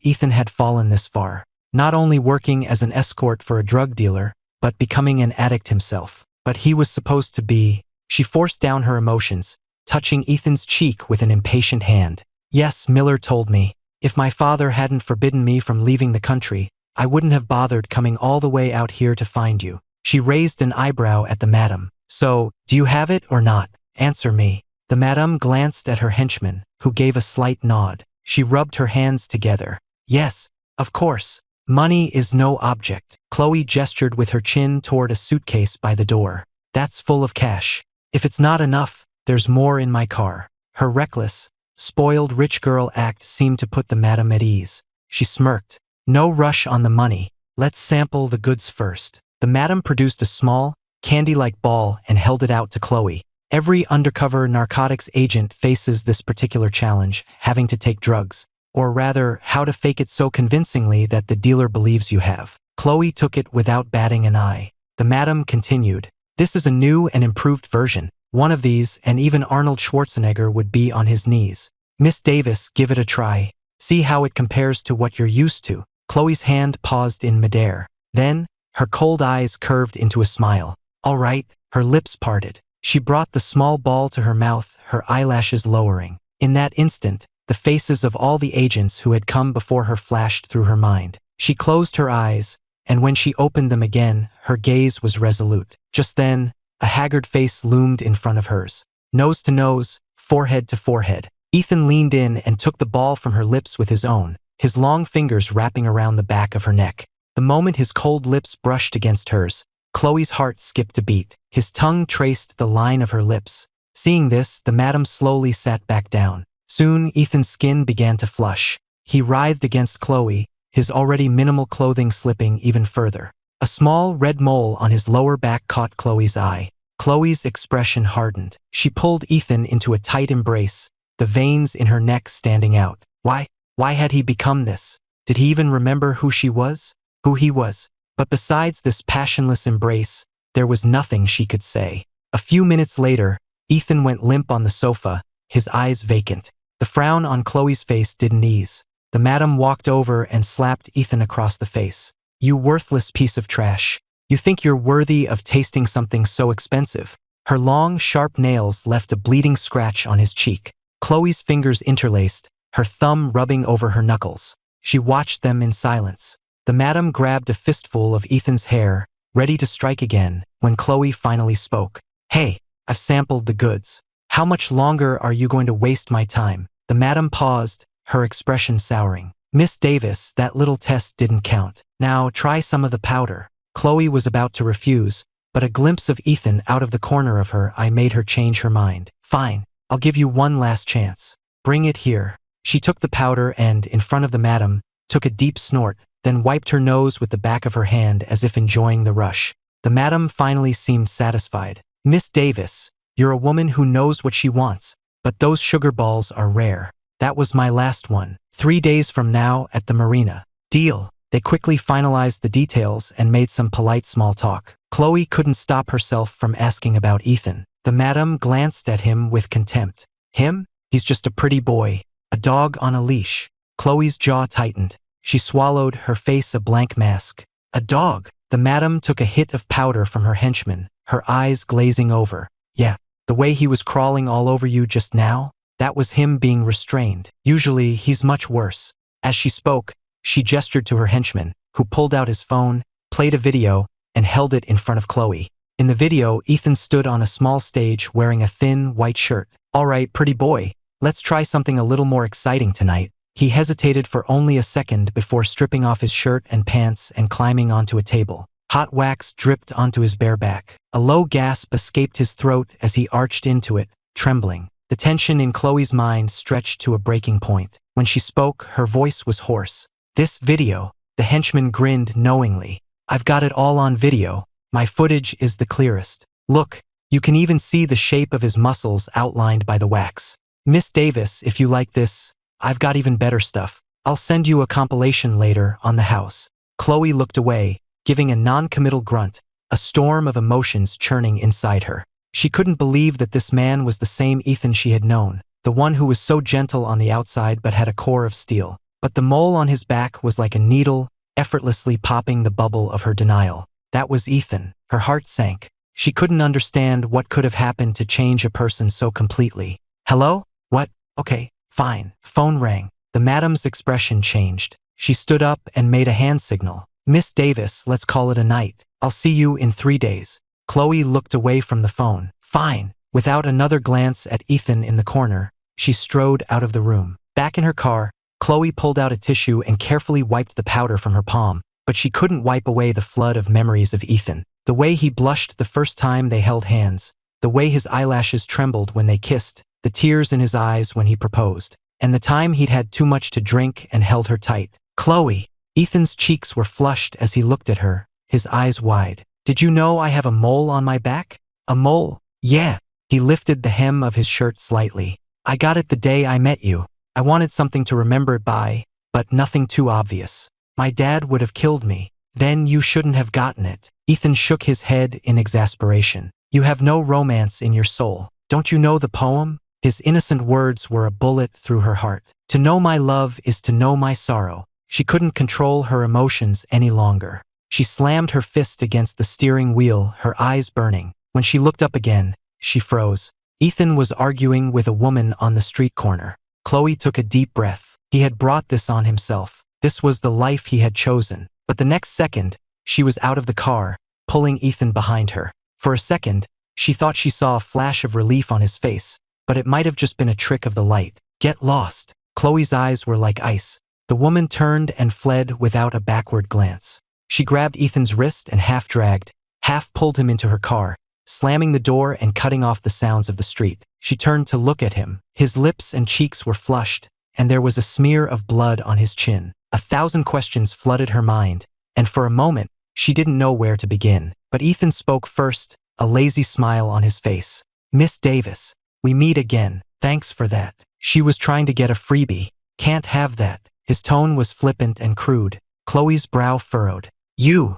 Ethan had fallen this far. Not only working as an escort for a drug dealer, but becoming an addict himself. But he was supposed to be. She forced down her emotions, touching Ethan's cheek with an impatient hand. Yes, Miller told me. If my father hadn't forbidden me from leaving the country, I wouldn't have bothered coming all the way out here to find you. She raised an eyebrow at the madam. So, do you have it or not? Answer me. The madam glanced at her henchman, who gave a slight nod. She rubbed her hands together. Yes, of course. Money is no object. Chloe gestured with her chin toward a suitcase by the door. That's full of cash. If it's not enough, there's more in my car. Her reckless, spoiled rich girl act seemed to put the madam at ease. She smirked. No rush on the money. Let's sample the goods first. The madam produced a small, candy-like ball and held it out to Chloe. Every undercover narcotics agent faces this particular challenge, having to take drugs. Or rather, how to fake it so convincingly that the dealer believes you have. Chloe took it without batting an eye. The madam continued. This is a new and improved version. One of these, and even Arnold Schwarzenegger would be on his knees. Miss Davis, give it a try. See how it compares to what you're used to. Chloe's hand paused in midair. Then, her cold eyes curved into a smile. All right, her lips parted. She brought the small ball to her mouth, her eyelashes lowering. In that instant, the faces of all the agents who had come before her flashed through her mind. She closed her eyes, and when she opened them again, her gaze was resolute. Just then, a haggard face loomed in front of hers. Nose to nose, forehead to forehead. Ethan leaned in and took the ball from her lips with his own, his long fingers wrapping around the back of her neck. The moment his cold lips brushed against hers, Chloe's heart skipped a beat. His tongue traced the line of her lips. Seeing this, the madam slowly sat back down. Soon, Ethan's skin began to flush. He writhed against Chloe, his already minimal clothing slipping even further. A small red mole on his lower back caught Chloe's eye. Chloe's expression hardened. She pulled Ethan into a tight embrace, the veins in her neck standing out. Why had he become this? Did he even remember who she was? Who he was? But besides this passionless embrace, there was nothing she could say. A few minutes later, Ethan went limp on the sofa, his eyes vacant. The frown on Chloe's face didn't ease. The madam walked over and slapped Ethan across the face. You worthless piece of trash. You think you're worthy of tasting something so expensive? Her long, sharp nails left a bleeding scratch on his cheek. Chloe's fingers interlaced, her thumb rubbing over her knuckles. She watched them in silence. The madam grabbed a fistful of Ethan's hair, ready to strike again, when Chloe finally spoke. Hey, I've sampled the goods. How much longer are you going to waste my time? The madam paused, her expression souring. Miss Davis, that little test didn't count. Now try some of the powder. Chloe was about to refuse, but a glimpse of Ethan out of the corner of her eye made her change her mind. Fine, I'll give you one last chance. Bring it here. She took the powder and, in front of the madam, took a deep snort, then wiped her nose with the back of her hand as if enjoying the rush. The madam finally seemed satisfied. Miss Davis, you're a woman who knows what she wants, but those sugar balls are rare. That was my last one. 3 days from now at the marina. Deal. They quickly finalized the details and made some polite small talk. Chloe couldn't stop herself from asking about Ethan. The madam glanced at him with contempt. Him? He's just a pretty boy. A dog on a leash. Chloe's jaw tightened. She swallowed, her face a blank mask. A dog. The madam took a hit of powder from her henchman, her eyes glazing over. Yeah, the way he was crawling all over you just now, that was him being restrained. Usually, he's much worse. As she spoke, she gestured to her henchman, who pulled out his phone, played a video, and held it in front of Chloe. In the video, Ethan stood on a small stage wearing a thin, white shirt. All right, pretty boy, let's try something a little more exciting tonight. He hesitated for only a second before stripping off his shirt and pants and climbing onto a table. Hot wax dripped onto his bare back. A low gasp escaped his throat as he arched into it, trembling. The tension in Chloe's mind stretched to a breaking point. When she spoke, her voice was hoarse. This video, the henchman grinned knowingly. I've got it all on video. My footage is the clearest. Look, you can even see the shape of his muscles outlined by the wax. Miss Davis, if you like this, I've got even better stuff. I'll send you a compilation later on the house. Chloe looked away, giving a non-committal grunt, a storm of emotions churning inside her. She couldn't believe that this man was the same Ethan she had known, the one who was so gentle on the outside but had a core of steel. But the mole on his back was like a needle, effortlessly popping the bubble of her denial. That was Ethan. Her heart sank. She couldn't understand what could have happened to change a person so completely. Hello? What? Okay, fine. Phone rang. The madam's expression changed. She stood up and made a hand signal. Miss Davis, let's call it a night. I'll see you in 3 days. Chloe looked away from the phone. Fine. Without another glance at Ethan in the corner, she strode out of the room. Back in her car, Chloe pulled out a tissue and carefully wiped the powder from her palm, but she couldn't wipe away the flood of memories of Ethan. The way he blushed the first time they held hands, the way his eyelashes trembled when they kissed, the tears in his eyes when he proposed, and the time he'd had too much to drink and held her tight. Chloe! Ethan's cheeks were flushed as he looked at her, his eyes wide. Did you know I have a mole on my back? A mole? Yeah. He lifted the hem of his shirt slightly. I got it the day I met you. I wanted something to remember it by, but nothing too obvious. My dad would have killed me. Then you shouldn't have gotten it. Ethan shook his head in exasperation. You have no romance in your soul. Don't you know the poem? His innocent words were a bullet through her heart. To know my love is to know my sorrow. She couldn't control her emotions any longer. She slammed her fist against the steering wheel, her eyes burning. When she looked up again, she froze. Ethan was arguing with a woman on the street corner. Chloe took a deep breath. He had brought this on himself. This was the life he had chosen. But the next second, she was out of the car, pulling Ethan behind her. For a second, she thought she saw a flash of relief on his face, but it might have just been a trick of the light. Get lost. Chloe's eyes were like ice. The woman turned and fled without a backward glance. She grabbed Ethan's wrist and half dragged, half pulled him into her car, slamming the door and cutting off the sounds of the street. She turned to look at him. His lips and cheeks were flushed, and there was a smear of blood on his chin. 1,000 questions flooded her mind, and for a moment, she didn't know where to begin. But Ethan spoke first, a lazy smile on his face. Miss Davis, we meet again. Thanks for that. She was trying to get a freebie. Can't have that. His tone was flippant and crude. Chloe's brow furrowed. You,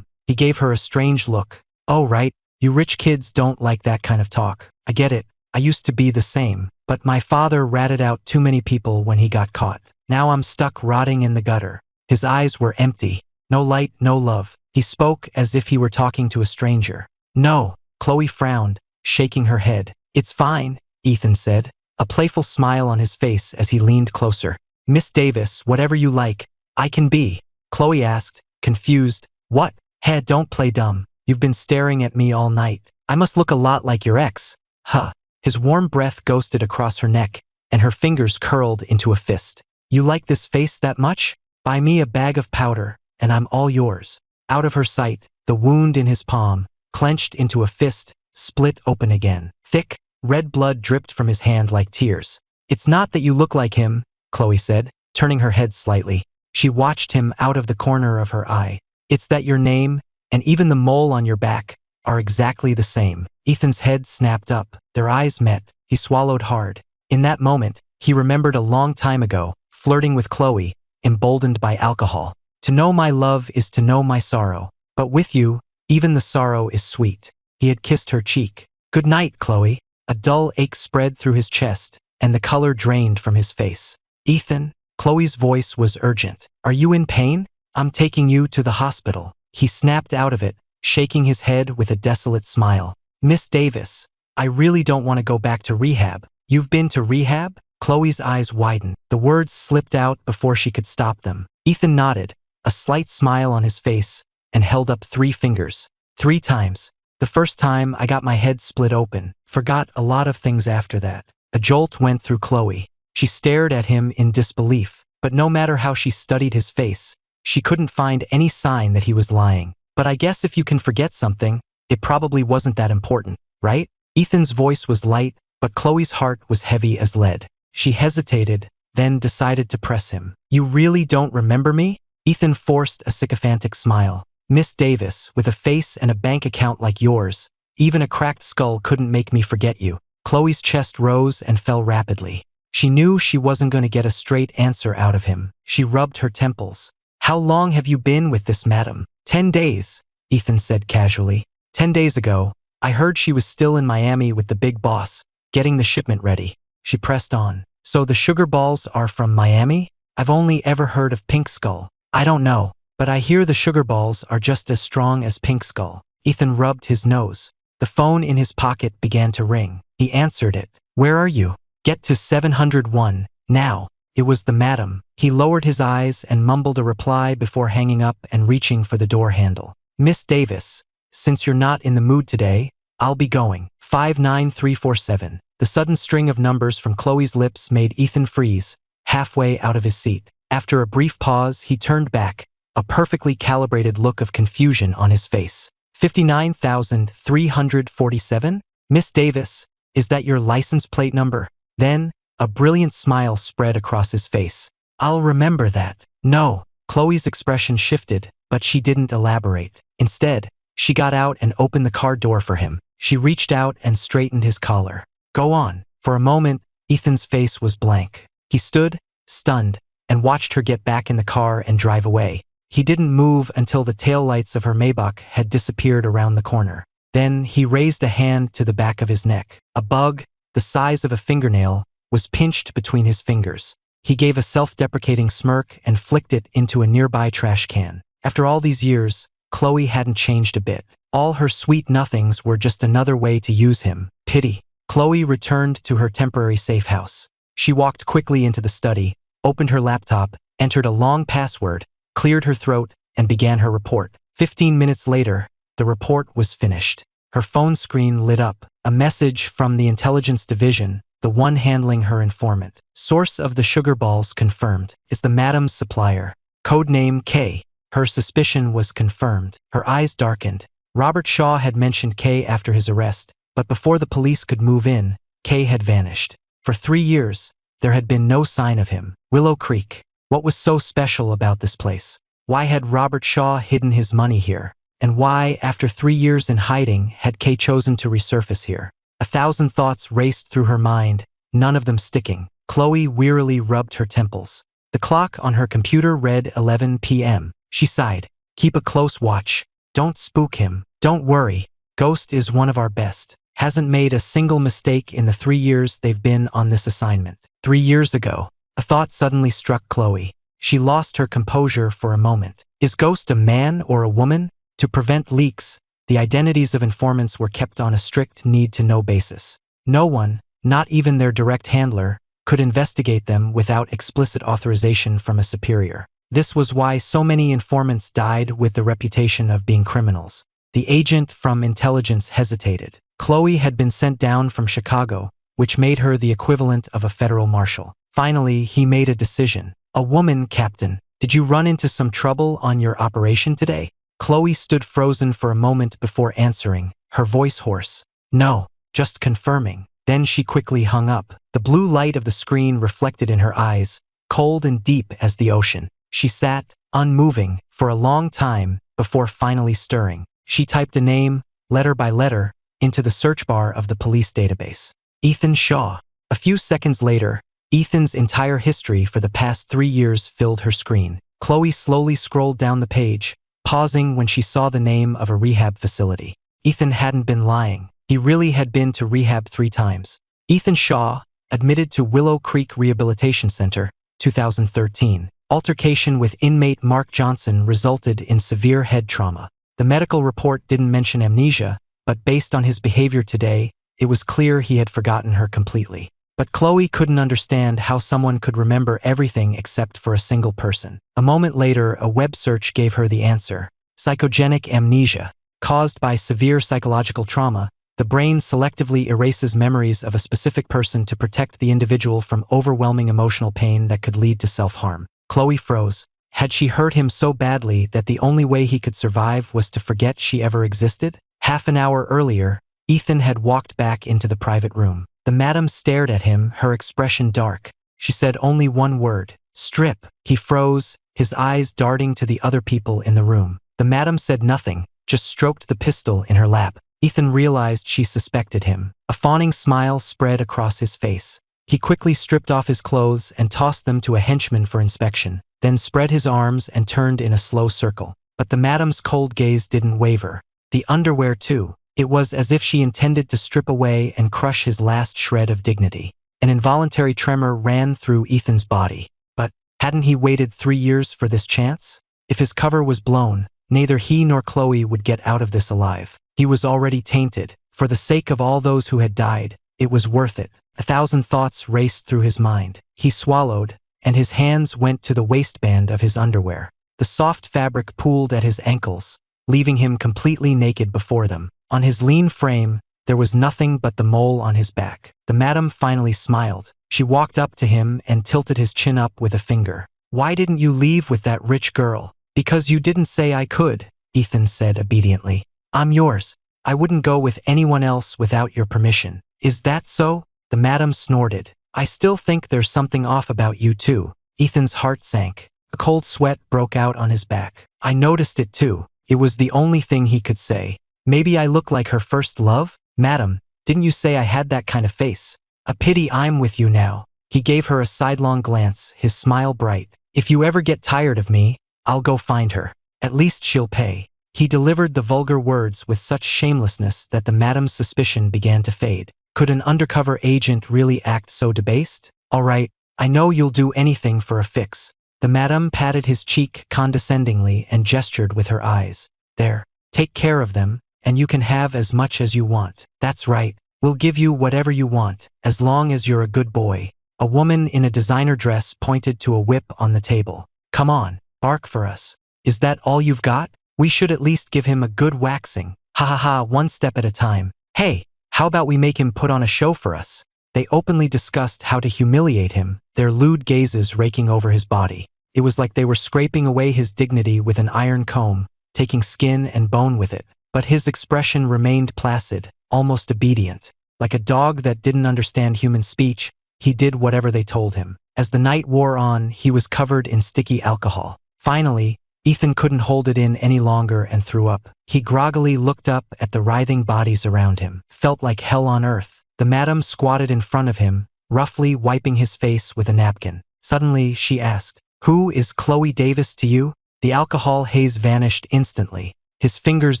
He gave her a strange look. Oh, right. You rich kids don't like that kind of talk. I get it. I used to be the same. But my father ratted out too many people when he got caught. Now I'm stuck rotting in the gutter. His eyes were empty. No light, no love. He spoke as if he were talking to a stranger. No. Chloe frowned, shaking her head. It's fine, Ethan said, a playful smile on his face as he leaned closer. Miss Davis, whatever you like, I can be. Chloe asked, confused. What? Hey, don't play dumb. You've been staring at me all night. I must look a lot like your ex. Huh. His warm breath ghosted across her neck, and her fingers curled into a fist. You like this face that much? Buy me a bag of powder, and I'm all yours. Out of her sight, the wound in his palm, clenched into a fist, split open again. Thick, red blood dripped from his hand like tears. It's not that you look like him, Chloe said, turning her head slightly. She watched him out of the corner of her eye. It's that your name, and even the mole on your back, are exactly the same. Ethan's head snapped up. Their eyes met. He swallowed hard. In that moment, he remembered a long time ago, flirting with Chloe, emboldened by alcohol. To know my love is to know my sorrow. But with you, even the sorrow is sweet. He had kissed her cheek. Good night, Chloe. A dull ache spread through his chest, and the color drained from his face. Ethan, Chloe's voice was urgent. Are you in pain? I'm taking you to the hospital. He snapped out of it, shaking his head with a desolate smile. Miss Davis, I really don't want to go back to rehab. You've been to rehab? Chloe's eyes widened. The words slipped out before she could stop them. Ethan nodded, a slight smile on his face, and held up 3 fingers. 3 times. The first time I got my head split open. Forgot a lot of things after that. A jolt went through Chloe. She stared at him in disbelief, but no matter how she studied his face, she couldn't find any sign that he was lying. But I guess if you can forget something, it probably wasn't that important, right? Ethan's voice was light, but Chloe's heart was heavy as lead. She hesitated, then decided to press him. You really don't remember me? Ethan forced a sycophantic smile. Miss Davis, with a face and a bank account like yours, even a cracked skull couldn't make me forget you. Chloe's chest rose and fell rapidly. She knew she wasn't going to get a straight answer out of him. She rubbed her temples. How long have you been with this madam? 10 days, Ethan said casually. 10 days ago, I heard she was still in Miami with the big boss, getting the shipment ready. She pressed on. So the sugar balls are from Miami? I've only ever heard of Pink Skull. I don't know, but I hear the sugar balls are just as strong as Pink Skull. Ethan rubbed his nose. The phone in his pocket began to ring. He answered it. Where are you? Get to 701, now. It was the madam. He lowered his eyes and mumbled a reply before hanging up and reaching for the door handle. Miss Davis, since you're not in the mood today, I'll be going. 59347. The sudden string of numbers from Chloe's lips made Ethan freeze, halfway out of his seat. After a brief pause, he turned back, a perfectly calibrated look of confusion on his face. 59,347? Miss Davis, is that your license plate number? Then, a brilliant smile spread across his face. I'll remember that. No. Chloe's expression shifted, but she didn't elaborate. Instead, she got out and opened the car door for him. She reached out and straightened his collar. Go on. For a moment, Ethan's face was blank. He stood, stunned, and watched her get back in the car and drive away. He didn't move until the taillights of her Maybach had disappeared around the corner. Then he raised a hand to the back of his neck. A bug, the size of a fingernail, was pinched between his fingers. He gave a self-deprecating smirk and flicked it into a nearby trash can. After all these years, Chloe hadn't changed a bit. All her sweet nothings were just another way to use him. Pity. Chloe returned to her temporary safe house. She walked quickly into the study, opened her laptop, entered a long password, cleared her throat, and began her report. 15 minutes later, the report was finished. Her phone screen lit up. A message from the intelligence division, the one handling her informant. Source of the sugar balls confirmed. Is the madam's supplier. Codename K. Her suspicion was confirmed. Her eyes darkened. Robert Shaw had mentioned K after his arrest, but before the police could move in, K had vanished. For 3 years, there had been no sign of him. Willow Creek. What was so special about this place? Why had Robert Shaw hidden his money here? And why, after 3 years in hiding, had Kay chosen to resurface here? 1,000 thoughts raced through her mind, none of them sticking. Chloe wearily rubbed her temples. The clock on her computer read 11 p.m. She sighed. Keep a close watch. Don't spook him. Don't worry. Ghost is one of our best. Hasn't made a single mistake in the 3 years they've been on this assignment. 3 years ago, a thought suddenly struck Chloe. She lost her composure for a moment. Is Ghost a man or a woman? To prevent leaks, the identities of informants were kept on a strict need-to-know basis. No one, not even their direct handler, could investigate them without explicit authorization from a superior. This was why so many informants died with the reputation of being criminals. The agent from intelligence hesitated. Chloe had been sent down from Chicago, which made her the equivalent of a federal marshal. Finally, he made a decision. A woman, Captain. Did you run into some trouble on your operation today? Chloe stood frozen for a moment before answering, her voice hoarse. No, just confirming. Then she quickly hung up. The blue light of the screen reflected in her eyes, cold and deep as the ocean. She sat, unmoving, for a long time before finally stirring. She typed a name, letter by letter, into the search bar of the police database. Ethan Shaw. A few seconds later, Ethan's entire history for the past 3 years filled her screen. Chloe slowly scrolled down the page, pausing when she saw the name of a rehab facility. Ethan hadn't been lying. He really had been to rehab 3 times. Ethan Shaw, admitted to Willow Creek Rehabilitation Center, 2013. Altercation with inmate Mark Johnson resulted in severe head trauma. The medical report didn't mention amnesia, but based on his behavior today, it was clear he had forgotten her completely. But Chloe couldn't understand how someone could remember everything except for a single person. A moment later, a web search gave her the answer. Psychogenic amnesia. Caused by severe psychological trauma, the brain selectively erases memories of a specific person to protect the individual from overwhelming emotional pain that could lead to self-harm. Chloe froze. Had she hurt him so badly that the only way he could survive was to forget she ever existed? Half an hour earlier, Ethan had walked back into the private room. The madam stared at him, her expression dark. She said only one word, strip. He froze, his eyes darting to the other people in the room. The madam said nothing, just stroked the pistol in her lap. Ethan realized she suspected him. A fawning smile spread across his face. He quickly stripped off his clothes and tossed them to a henchman for inspection, then spread his arms and turned in a slow circle. But the madam's cold gaze didn't waver. The underwear too. It was as if she intended to strip away and crush his last shred of dignity. An involuntary tremor ran through Ethan's body. But hadn't he waited 3 years for this chance? If his cover was blown, neither he nor Chloe would get out of this alive. He was already tainted. For the sake of all those who had died, it was worth it. 1,000 thoughts raced through his mind. He swallowed, and his hands went to the waistband of his underwear. The soft fabric pooled at his ankles, leaving him completely naked before them. On his lean frame, there was nothing but the mole on his back. The madam finally smiled. She walked up to him and tilted his chin up with a finger. "Why didn't you leave with that rich girl?" "Because you didn't say I could," Ethan said obediently. "I'm yours. I wouldn't go with anyone else without your permission." "Is that so?" The madam snorted. "I still think there's something off about you too." Ethan's heart sank. A cold sweat broke out on his back. "I noticed it too." It was the only thing he could say. "Maybe I look like her first love?" "Madam, didn't you say I had that kind of face?" "A pity I'm with you now." He gave her a sidelong glance, his smile bright. "If you ever get tired of me, I'll go find her. At least she'll pay." He delivered the vulgar words with such shamelessness that the madam's suspicion began to fade. Could an undercover agent really act so debased? "All right, I know you'll do anything for a fix." The madam patted his cheek condescendingly and gestured with her eyes. "There, take care of them, and you can have as much as you want." "That's right. We'll give you whatever you want, as long as you're a good boy." A woman in a designer dress pointed to a whip on the table. "Come on, bark for us." "Is that all you've got? We should at least give him a good waxing." "Ha ha ha, one step at a time." "Hey, how about we make him put on a show for us?" They openly discussed how to humiliate him, their lewd gazes raking over his body. It was like they were scraping away his dignity with an iron comb, taking skin and bone with it. But his expression remained placid, almost obedient. Like a dog that didn't understand human speech, he did whatever they told him. As the night wore on, he was covered in sticky alcohol. Finally, Ethan couldn't hold it in any longer and threw up. He groggily looked up at the writhing bodies around him. Felt like hell on earth. The madam squatted in front of him, roughly wiping his face with a napkin. Suddenly, she asked, "Who is Chloe Davis to you?" The alcohol haze vanished instantly. His fingers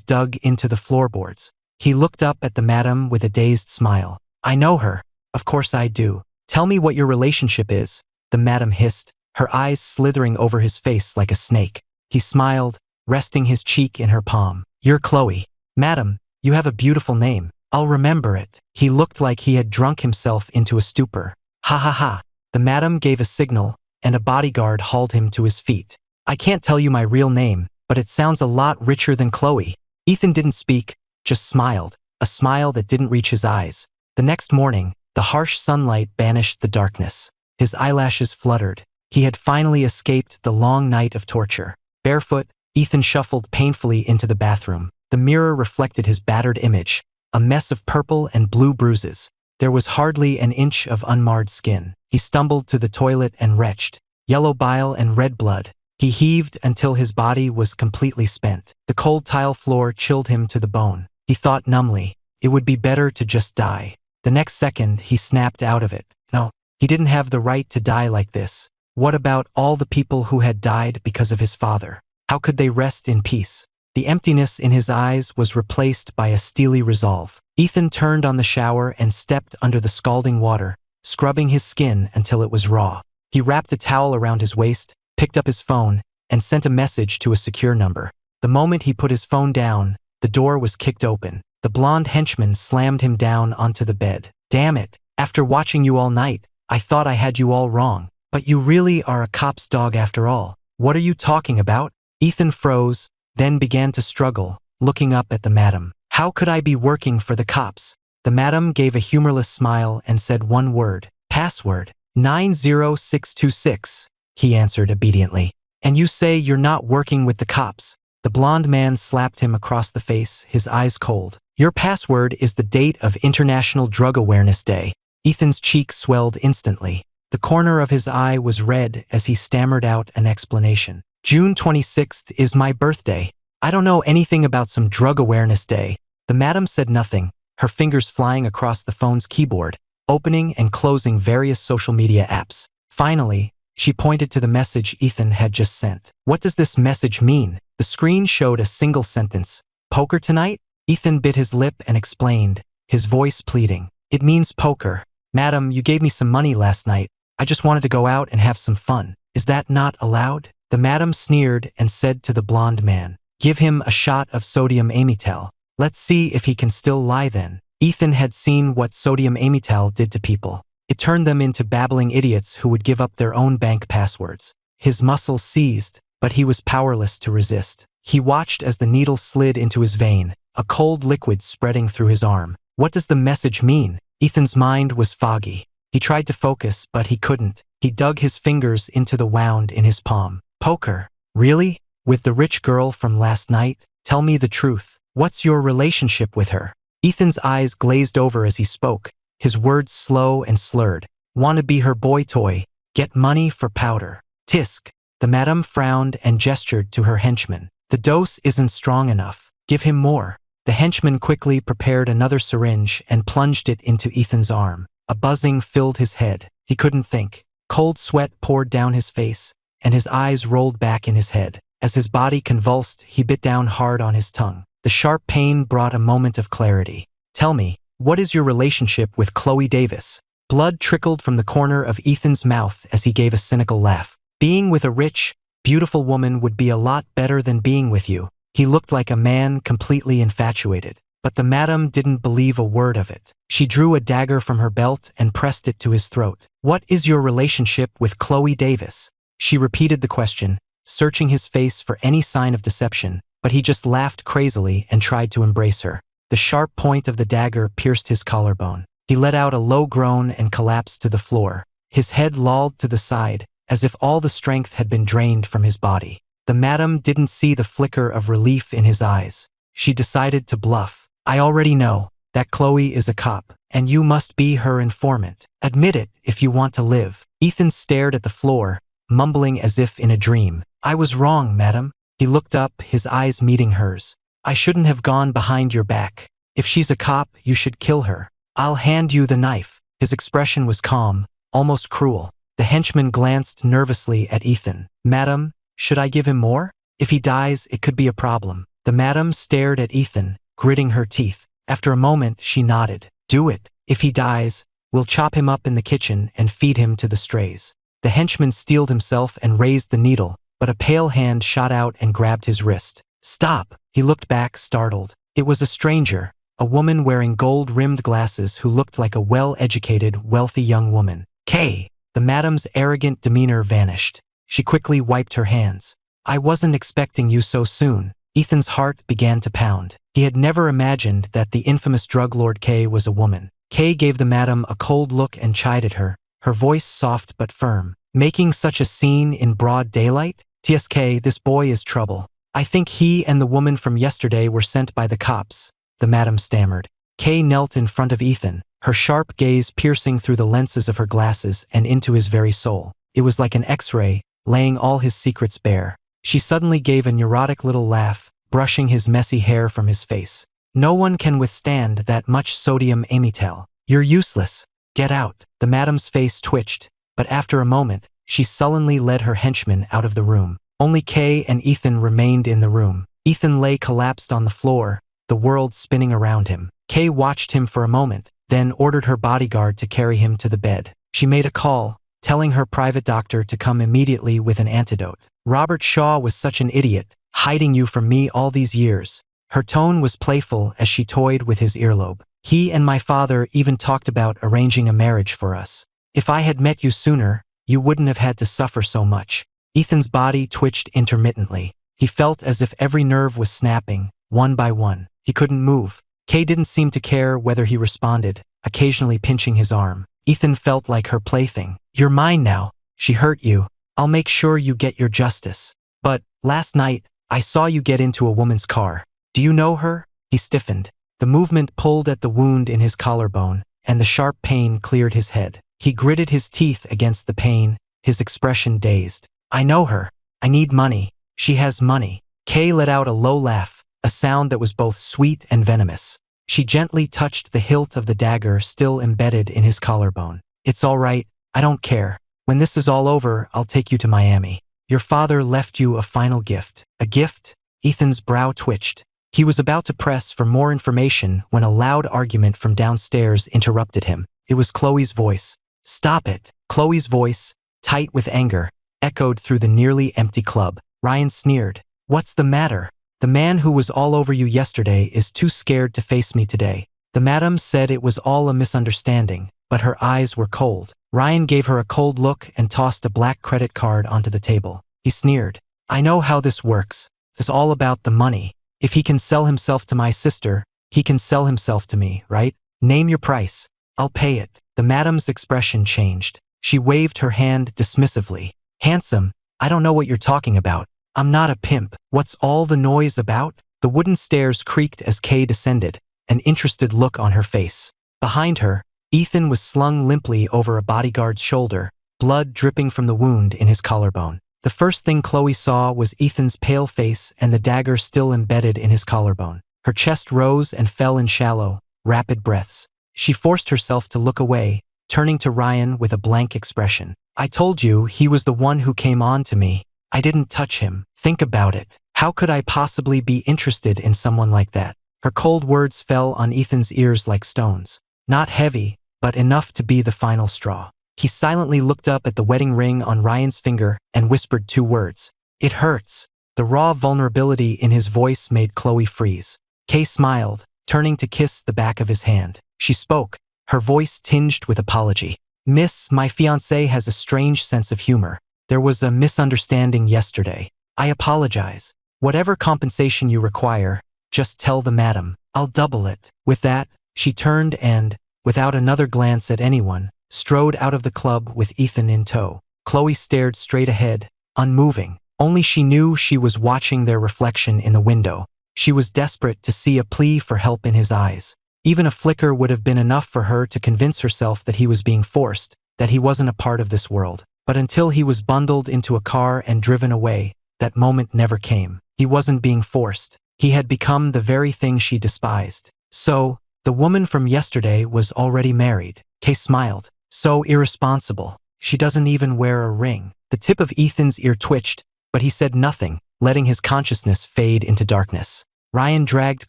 dug into the floorboards. He looked up at the madam with a dazed smile. "I know her. Of course I do. Tell me what your relationship is," the madam hissed, her eyes slithering over his face like a snake. He smiled, resting his cheek in her palm. "You're Chloe. Madam, you have a beautiful name. I'll remember it." He looked like he had drunk himself into a stupor. "Ha ha ha." The madam gave a signal, and a bodyguard hauled him to his feet. "I can't tell you my real name, but it sounds a lot richer than Chloe." Ethan didn't speak, just smiled, a smile that didn't reach his eyes. The next morning, the harsh sunlight banished the darkness. His eyelashes fluttered. He had finally escaped the long night of torture. Barefoot, Ethan shuffled painfully into the bathroom. The mirror reflected his battered image, a mess of purple and blue bruises. There was hardly an inch of unmarred skin. He stumbled to the toilet and retched. Yellow bile and red blood. He heaved until his body was completely spent. The cold tile floor chilled him to the bone. He thought numbly, it would be better to just die. The next second, he snapped out of it. No, he didn't have the right to die like this. What about all the people who had died because of his father? How could they rest in peace? The emptiness in his eyes was replaced by a steely resolve. Ethan turned on the shower and stepped under the scalding water, scrubbing his skin until it was raw. He wrapped a towel around his waist, picked up his phone, and sent a message to a secure number. The moment he put his phone down, the door was kicked open. The blonde henchman slammed him down onto the bed. "Damn it, after watching you all night, I thought I had you all wrong. But you really are a cop's dog after all. What are you talking about?" Ethan froze, then began to struggle, looking up at the madam. "How could I be working for the cops?" The madam gave a humorless smile and said one word. "Password. 90626. He answered obediently. "And you say you're not working with the cops?" The blonde man slapped him across the face, his eyes cold. "Your password is the date of International Drug Awareness Day." Ethan's cheek swelled instantly. The corner of his eye was red as he stammered out an explanation. "June 26th is my birthday. I don't know anything about some Drug Awareness Day." The madam said nothing, her fingers flying across the phone's keyboard, opening and closing various social media apps. Finally, she pointed to the message Ethan had just sent. "What does this message mean?" The screen showed a single sentence. Poker tonight? Ethan bit his lip and explained, his voice pleading. It means poker. Madam, you gave me some money last night. I just wanted to go out and have some fun. Is that not allowed? The madam sneered and said to the blond man, give him a shot of sodium amytal. Let's see if he can still lie then. Ethan had seen what sodium amytal did to people. It turned them into babbling idiots who would give up their own bank passwords. His muscles seized, but he was powerless to resist. He watched as the needle slid into his vein, a cold liquid spreading through his arm. What does the message mean? Ethan's mind was foggy. He tried to focus, but he couldn't. He dug his fingers into the wound in his palm. Poker? Really? With the rich girl from last night? Tell me the truth. What's your relationship with her? Ethan's eyes glazed over as he spoke, his words slow and slurred. Wanna be her boy toy. Get money for powder. Tisk. The madam frowned and gestured to her henchman. The dose isn't strong enough. Give him more. The henchman quickly prepared another syringe and plunged it into Ethan's arm. A buzzing filled his head. He couldn't think. Cold sweat poured down his face, and his eyes rolled back in his head. As his body convulsed, he bit down hard on his tongue. The sharp pain brought a moment of clarity. Tell me, what is your relationship with Chloe Davis? Blood trickled from the corner of Ethan's mouth as he gave a cynical laugh. Being with a rich, beautiful woman would be a lot better than being with you. He looked like a man completely infatuated. But the madam didn't believe a word of it. She drew a dagger from her belt and pressed it to his throat. What is your relationship with Chloe Davis? She repeated the question, searching his face for any sign of deception, but he just laughed crazily and tried to embrace her. The sharp point of the dagger pierced his collarbone. He let out a low groan and collapsed to the floor. His head lolled to the side, as if all the strength had been drained from his body. The madam didn't see the flicker of relief in his eyes. She decided to bluff. I already know that Chloe is a cop, and you must be her informant. Admit it if you want to live. Ethan stared at the floor, mumbling as if in a dream. I was wrong, madam. He looked up, his eyes meeting hers. I shouldn't have gone behind your back. If she's a cop, you should kill her. I'll hand you the knife. His expression was calm, almost cruel. The henchman glanced nervously at Ethan. Madam, should I give him more? If he dies, it could be a problem. The madam stared at Ethan, gritting her teeth. After a moment, she nodded. Do it. If he dies, we'll chop him up in the kitchen and feed him to the strays. The henchman steeled himself and raised the needle, but a pale hand shot out and grabbed his wrist. Stop! He looked back, startled. It was a stranger, a woman wearing gold-rimmed glasses who looked like a well-educated, wealthy young woman. Kay! The madam's arrogant demeanor vanished. She quickly wiped her hands. I wasn't expecting you so soon. Ethan's heart began to pound. He had never imagined that the infamous drug lord Kay was a woman. Kay gave the madam a cold look and chided her, her voice soft but firm. Making such a scene in broad daylight? TSK, this boy is trouble. I think he and the woman from yesterday were sent by the cops, the madam stammered. Kay knelt in front of Ethan, her sharp gaze piercing through the lenses of her glasses and into his very soul. It was like an X-ray, laying all his secrets bare. She suddenly gave a neurotic little laugh, brushing his messy hair from his face. No one can withstand that much sodium amytal. You're useless. Get out. The madam's face twitched, but after a moment, she sullenly led her henchmen out of the room. Only Kay and Ethan remained in the room. Ethan lay collapsed on the floor, the world spinning around him. Kay watched him for a moment, then ordered her bodyguard to carry him to the bed. She made a call, telling her private doctor to come immediately with an antidote. Robert Shaw was such an idiot, hiding you from me all these years. Her tone was playful as she toyed with his earlobe. He and my father even talked about arranging a marriage for us. If I had met you sooner, you wouldn't have had to suffer so much. Ethan's body twitched intermittently. He felt as if every nerve was snapping, one by one. He couldn't move. Kay didn't seem to care whether he responded, occasionally pinching his arm. Ethan felt like her plaything. You're mine now. She hurt you. I'll make sure you get your justice. But, last night, I saw you get into a woman's car. Do you know her? He stiffened. The movement pulled at the wound in his collarbone, and the sharp pain cleared his head. He gritted his teeth against the pain, his expression dazed. I know her. I need money. She has money. Kay let out a low laugh, a sound that was both sweet and venomous. She gently touched the hilt of the dagger still embedded in his collarbone. It's all right. I don't care. When this is all over, I'll take you to Miami. Your father left you a final gift. A gift? Ethan's brow twitched. He was about to press for more information when a loud argument from downstairs interrupted him. It was Chloe's voice. "Stop it!" Chloe's voice, tight with anger, echoed through the nearly empty club. Ryan sneered. "What's the matter? The man who was all over you yesterday is too scared to face me today." The madam said it was all a misunderstanding, but her eyes were cold. Ryan gave her a cold look and tossed a black credit card onto the table. He sneered. "I know how this works. It's all about the money. If he can sell himself to my sister, he can sell himself to me, right? Name your price. I'll pay it." The madam's expression changed. She waved her hand dismissively. "Handsome, I don't know what you're talking about. I'm not a pimp. What's all the noise about?" The wooden stairs creaked as Kay descended, an interested look on her face. Behind her, Ethan was slung limply over a bodyguard's shoulder, blood dripping from the wound in his collarbone. The first thing Chloe saw was Ethan's pale face and the dagger still embedded in his collarbone. Her chest rose and fell in shallow, rapid breaths. She forced herself to look away, turning to Ryan with a blank expression. "I told you he was the one who came on to me. I didn't touch him. Think about it. How could I possibly be interested in someone like that?" Her cold words fell on Ethan's ears like stones. Not heavy, but enough to be the final straw. He silently looked up at the wedding ring on Ryan's finger and whispered 2 words. "It hurts." The raw vulnerability in his voice made Chloe freeze. Kay smiled, turning to kiss the back of his hand. She spoke, her voice tinged with apology. "Miss, my fiancé has a strange sense of humor. There was a misunderstanding yesterday. I apologize. Whatever compensation you require, just tell the madam. I'll double it." With that, she turned and, without another glance at anyone, strode out of the club with Ethan in tow. Chloe stared straight ahead, unmoving. Only she knew she was watching their reflection in the window. She was desperate to see a plea for help in his eyes. Even a flicker would have been enough for her to convince herself that he was being forced, that he wasn't a part of this world. But until he was bundled into a car and driven away, that moment never came. He wasn't being forced. He had become the very thing she despised. So, the woman from yesterday was already married. Kay smiled. So irresponsible. She doesn't even wear a ring. The tip of Ethan's ear twitched, but he said nothing, letting his consciousness fade into darkness. Ryan dragged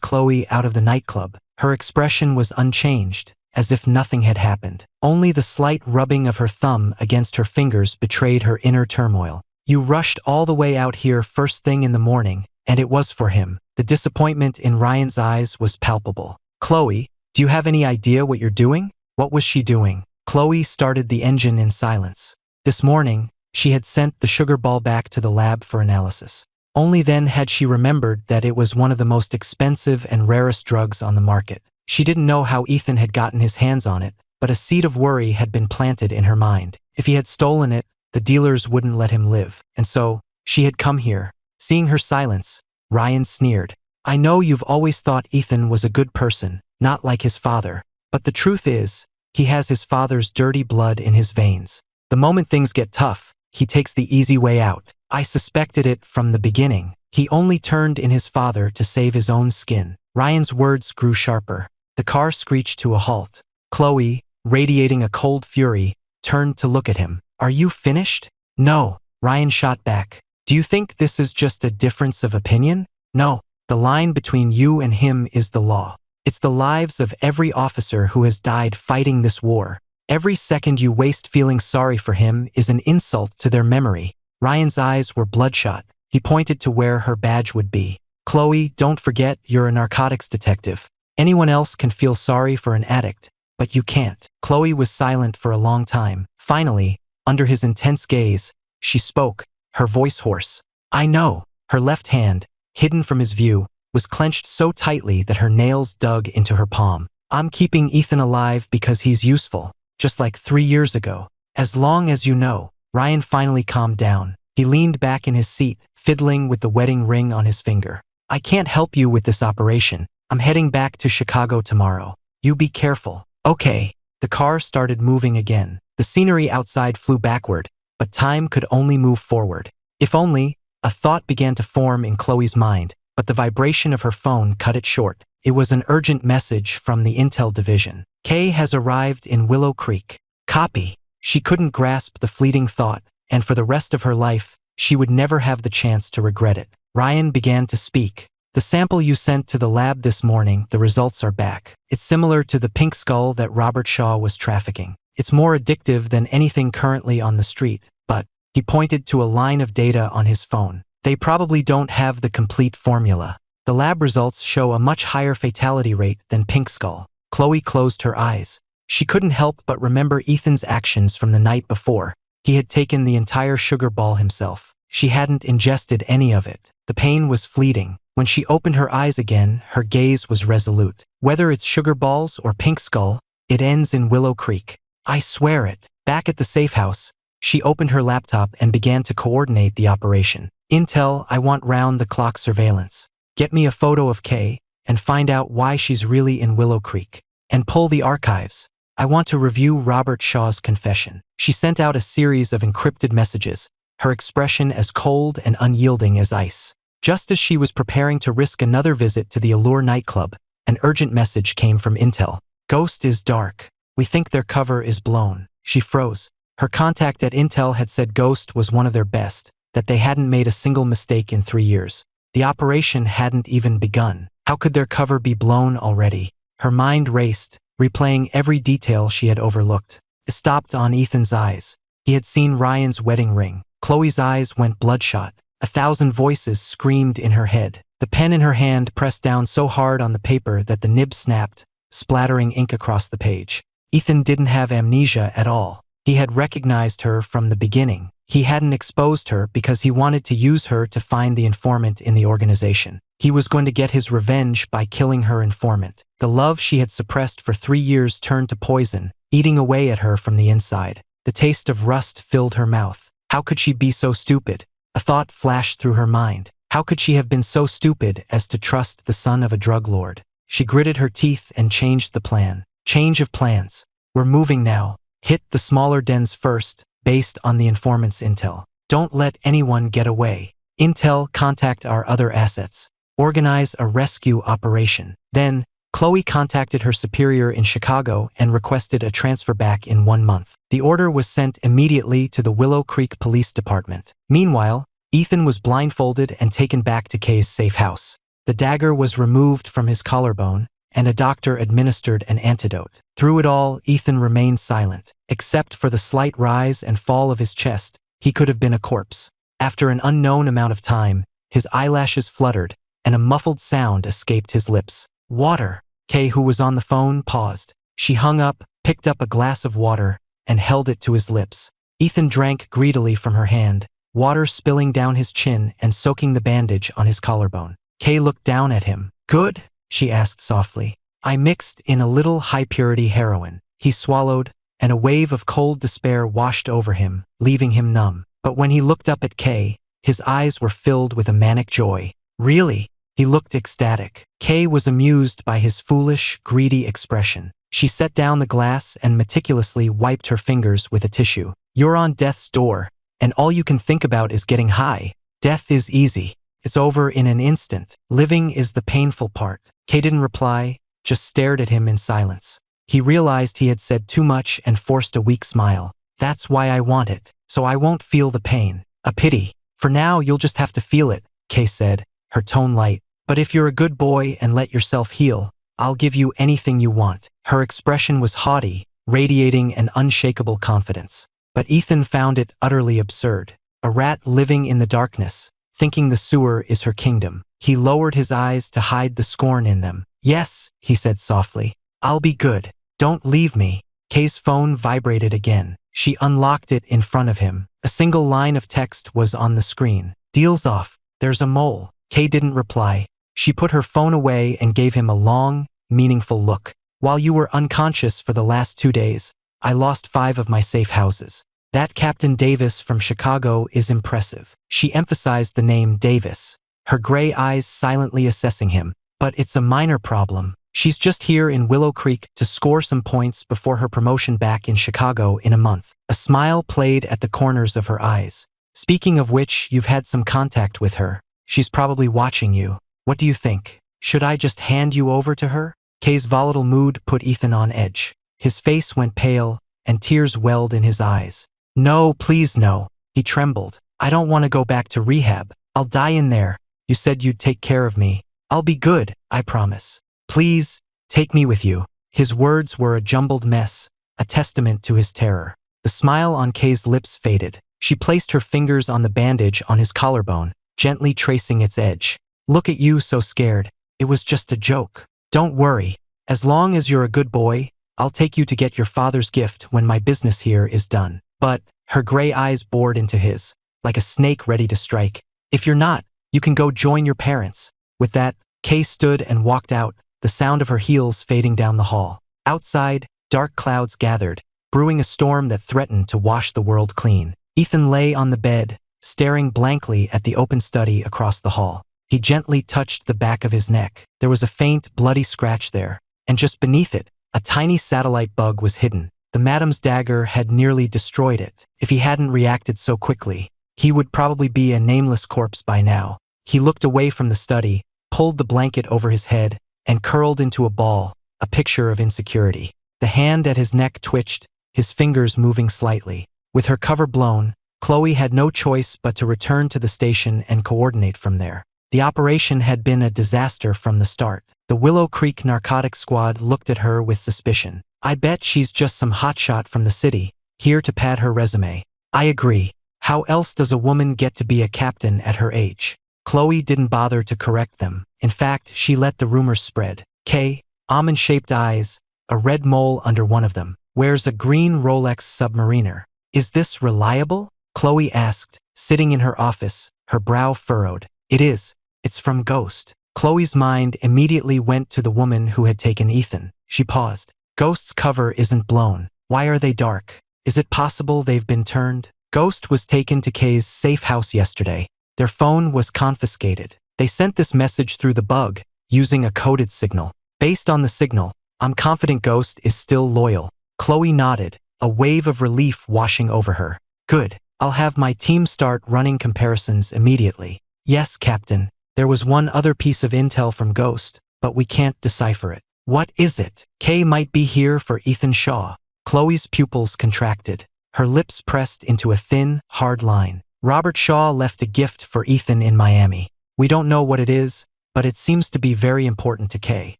Chloe out of the nightclub. Her expression was unchanged, as if nothing had happened. Only the slight rubbing of her thumb against her fingers betrayed her inner turmoil. "You rushed all the way out here first thing in the morning, and it was for him." The disappointment in Ryan's eyes was palpable. "Chloe, do you have any idea what you're doing?" What was she doing? Chloe started the engine in silence. This morning, she had sent the sugar ball back to the lab for analysis. Only then had she remembered that it was one of the most expensive and rarest drugs on the market. She didn't know how Ethan had gotten his hands on it, but a seed of worry had been planted in her mind. If he had stolen it, the dealers wouldn't let him live. And so, she had come here. Seeing her silence, Ryan sneered. "I know you've always thought Ethan was a good person, not like his father. But the truth is, he has his father's dirty blood in his veins. The moment things get tough, he takes the easy way out. I suspected it from the beginning. He only turned in his father to save his own skin." Ryan's words grew sharper. The car screeched to a halt. Chloe, radiating a cold fury, turned to look at him. "Are you finished?" "No," Ryan shot back. "Do you think this is just a difference of opinion?" "No. The line between you and him is the law. It's the lives of every officer who has died fighting this war. Every second you waste feeling sorry for him is an insult to their memory." Ryan's eyes were bloodshot. He pointed to where her badge would be. "Chloe, don't forget you're a narcotics detective. Anyone else can feel sorry for an addict, but you can't." Chloe was silent for a long time. Finally, under his intense gaze, she spoke, her voice hoarse. "I know." Her left hand, hidden from his view, was clenched so tightly that her nails dug into her palm. "I'm keeping Ethan alive because he's useful, just like 3 years ago. As long as you know." Ryan finally calmed down. He leaned back in his seat, fiddling with the wedding ring on his finger. "I can't help you with this operation. I'm heading back to Chicago tomorrow. You be careful." "Okay." The car started moving again. The scenery outside flew backward, but time could only move forward. If only, a thought began to form in Chloe's mind, but the vibration of her phone cut it short. It was an urgent message from the Intel division. "Kay has arrived in Willow Creek. Copy." She couldn't grasp the fleeting thought, and for the rest of her life, she would never have the chance to regret it. Ryan began to speak. The sample you sent to the lab this morning, the results are back. It's similar to the pink skull that Robert Shaw was trafficking. It's more addictive than anything currently on the street, but he pointed to a line of data on his phone. They probably don't have the complete formula. The lab results show a much higher fatality rate than pink skull. Chloe closed her eyes. She couldn't help but remember Ethan's actions from the night before. He had taken the entire sugar ball himself. She hadn't ingested any of it. The pain was fleeting. When she opened her eyes again, her gaze was resolute. Whether it's sugar balls or pink skull, it ends in Willow Creek. I swear it. Back at the safe house, she opened her laptop and began to coordinate the operation. Intel, I want round-the-clock surveillance. Get me a photo of Kay and find out why she's really in Willow Creek. And pull the archives. I want to review Robert Shaw's confession. She sent out a series of encrypted messages, her expression as cold and unyielding as ice. Just as she was preparing to risk another visit to the Allure nightclub, an urgent message came from Intel. Ghost is dark. We think their cover is blown. She froze. Her contact at Intel had said Ghost was one of their best, that they hadn't made a single mistake in 3 years. The operation hadn't even begun. How could their cover be blown already? Her mind raced, replaying every detail she had overlooked. It stopped on Ethan's eyes. He had seen Ryan's wedding ring. Chloe's eyes went bloodshot. 1,000 voices screamed in her head. The pen in her hand pressed down so hard on the paper that the nib snapped, splattering ink across the page. Ethan didn't have amnesia at all. He had recognized her from the beginning. He hadn't exposed her because he wanted to use her to find the informant in the organization. He was going to get his revenge by killing her informant. The love she had suppressed for 3 years turned to poison, eating away at her from the inside. The taste of rust filled her mouth. How could she be so stupid? A thought flashed through her mind. How could she have been so stupid as to trust the son of a drug lord? She gritted her teeth and changed the plan. Change of plans. We're moving now. Hit the smaller dens first, based on the informant's intel. Don't let anyone get away. Intel, contact our other assets. Organize a rescue operation. Then, Chloe contacted her superior in Chicago and requested a transfer back in 1 month. The order was sent immediately to the Willow Creek Police Department. Meanwhile, Ethan was blindfolded and taken back to Kay's safe house. The dagger was removed from his collarbone, and a doctor administered an antidote. Through it all, Ethan remained silent. Except for the slight rise and fall of his chest, he could have been a corpse. After an unknown amount of time, his eyelashes fluttered, and a muffled sound escaped his lips. Water. Kay, who was on the phone, paused. She hung up, picked up a glass of water, and held it to his lips. Ethan drank greedily from her hand, water spilling down his chin and soaking the bandage on his collarbone. Kay looked down at him. Good? She asked softly. I mixed in a little high-purity heroin. He swallowed, and a wave of cold despair washed over him, leaving him numb. But when he looked up at Kay, his eyes were filled with a manic joy. Really? He looked ecstatic. Kay was amused by his foolish, greedy expression. She set down the glass and meticulously wiped her fingers with a tissue. You're on death's door, and all you can think about is getting high. Death is easy. It's over in an instant. Living is the painful part. Kay didn't reply, just stared at him in silence. He realized he had said too much and forced a weak smile. That's why I want it, so I won't feel the pain. A pity. For now, you'll just have to feel it, Kay said, her tone light. But if you're a good boy and let yourself heal, I'll give you anything you want. Her expression was haughty, radiating an unshakable confidence. But Ethan found it utterly absurd. A rat living in the darkness, thinking the sewer is her kingdom. He lowered his eyes to hide the scorn in them. Yes, he said softly. I'll be good. Don't leave me. Kay's phone vibrated again. She unlocked it in front of him. A single line of text was on the screen. Deal's off. There's a mole. Kay didn't reply. She put her phone away and gave him a long, meaningful look. While you were unconscious for the last 2 days, I lost 5 of my safe houses. That Captain Davis from Chicago is impressive. She emphasized the name Davis, her gray eyes silently assessing him. But it's a minor problem. She's just here in Willow Creek to score some points before her promotion back in Chicago in a month. A smile played at the corners of her eyes. Speaking of which, you've had some contact with her. She's probably watching you. What do you think? Should I just hand you over to her? Kay's volatile mood put Ethan on edge. His face went pale, and tears welled in his eyes. No, please no. He trembled. I don't want to go back to rehab. I'll die in there. You said you'd take care of me. I'll be good, I promise. Please, take me with you. His words were a jumbled mess, a testament to his terror. The smile on Kay's lips faded. She placed her fingers on the bandage on his collarbone, gently tracing its edge. Look at you so scared. It was just a joke. Don't worry. As long as you're a good boy, I'll take you to get your father's gift when my business here is done. But, her gray eyes bored into his, like a snake ready to strike. If you're not, you can go join your parents. With that, Kay stood and walked out, the sound of her heels fading down the hall. Outside, dark clouds gathered, brewing a storm that threatened to wash the world clean. Ethan lay on the bed, staring blankly at the open study across the hall. He gently touched the back of his neck. There was a faint, bloody scratch there, and just beneath it, a tiny satellite bug was hidden. The madam's dagger had nearly destroyed it. If he hadn't reacted so quickly, he would probably be a nameless corpse by now. He looked away from the study, pulled the blanket over his head, and curled into a ball, a picture of insecurity. The hand at his neck twitched, his fingers moving slightly. With her cover blown, Chloe had no choice but to return to the station and coordinate from there. The operation had been a disaster from the start. The Willow Creek Narcotics Squad looked at her with suspicion. I bet she's just some hotshot from the city, here to pad her resume. I agree. How else does a woman get to be a captain at her age? Chloe didn't bother to correct them. In fact, she let the rumors spread. Kay, almond-shaped eyes, a red mole under one of them, wears a green Rolex Submariner. Is this reliable? Chloe asked, sitting in her office, her brow furrowed. It is. It's from Ghost. Chloe's mind immediately went to the woman who had taken Ethan. She paused. Ghost's cover isn't blown. Why are they dark? Is it possible they've been turned? Ghost was taken to Kay's safe house yesterday. Their phone was confiscated. They sent this message through the bug, using a coded signal. Based on the signal, I'm confident Ghost is still loyal. Chloe nodded, a wave of relief washing over her. Good. I'll have my team start running comparisons immediately. Yes, Captain. There was one other piece of intel from Ghost, but we can't decipher it. What is it? Kay might be here for Ethan Shaw. Chloe's pupils contracted. Her lips pressed into a thin, hard line. Robert Shaw left a gift for Ethan in Miami. We don't know what it is, but it seems to be very important to Kay.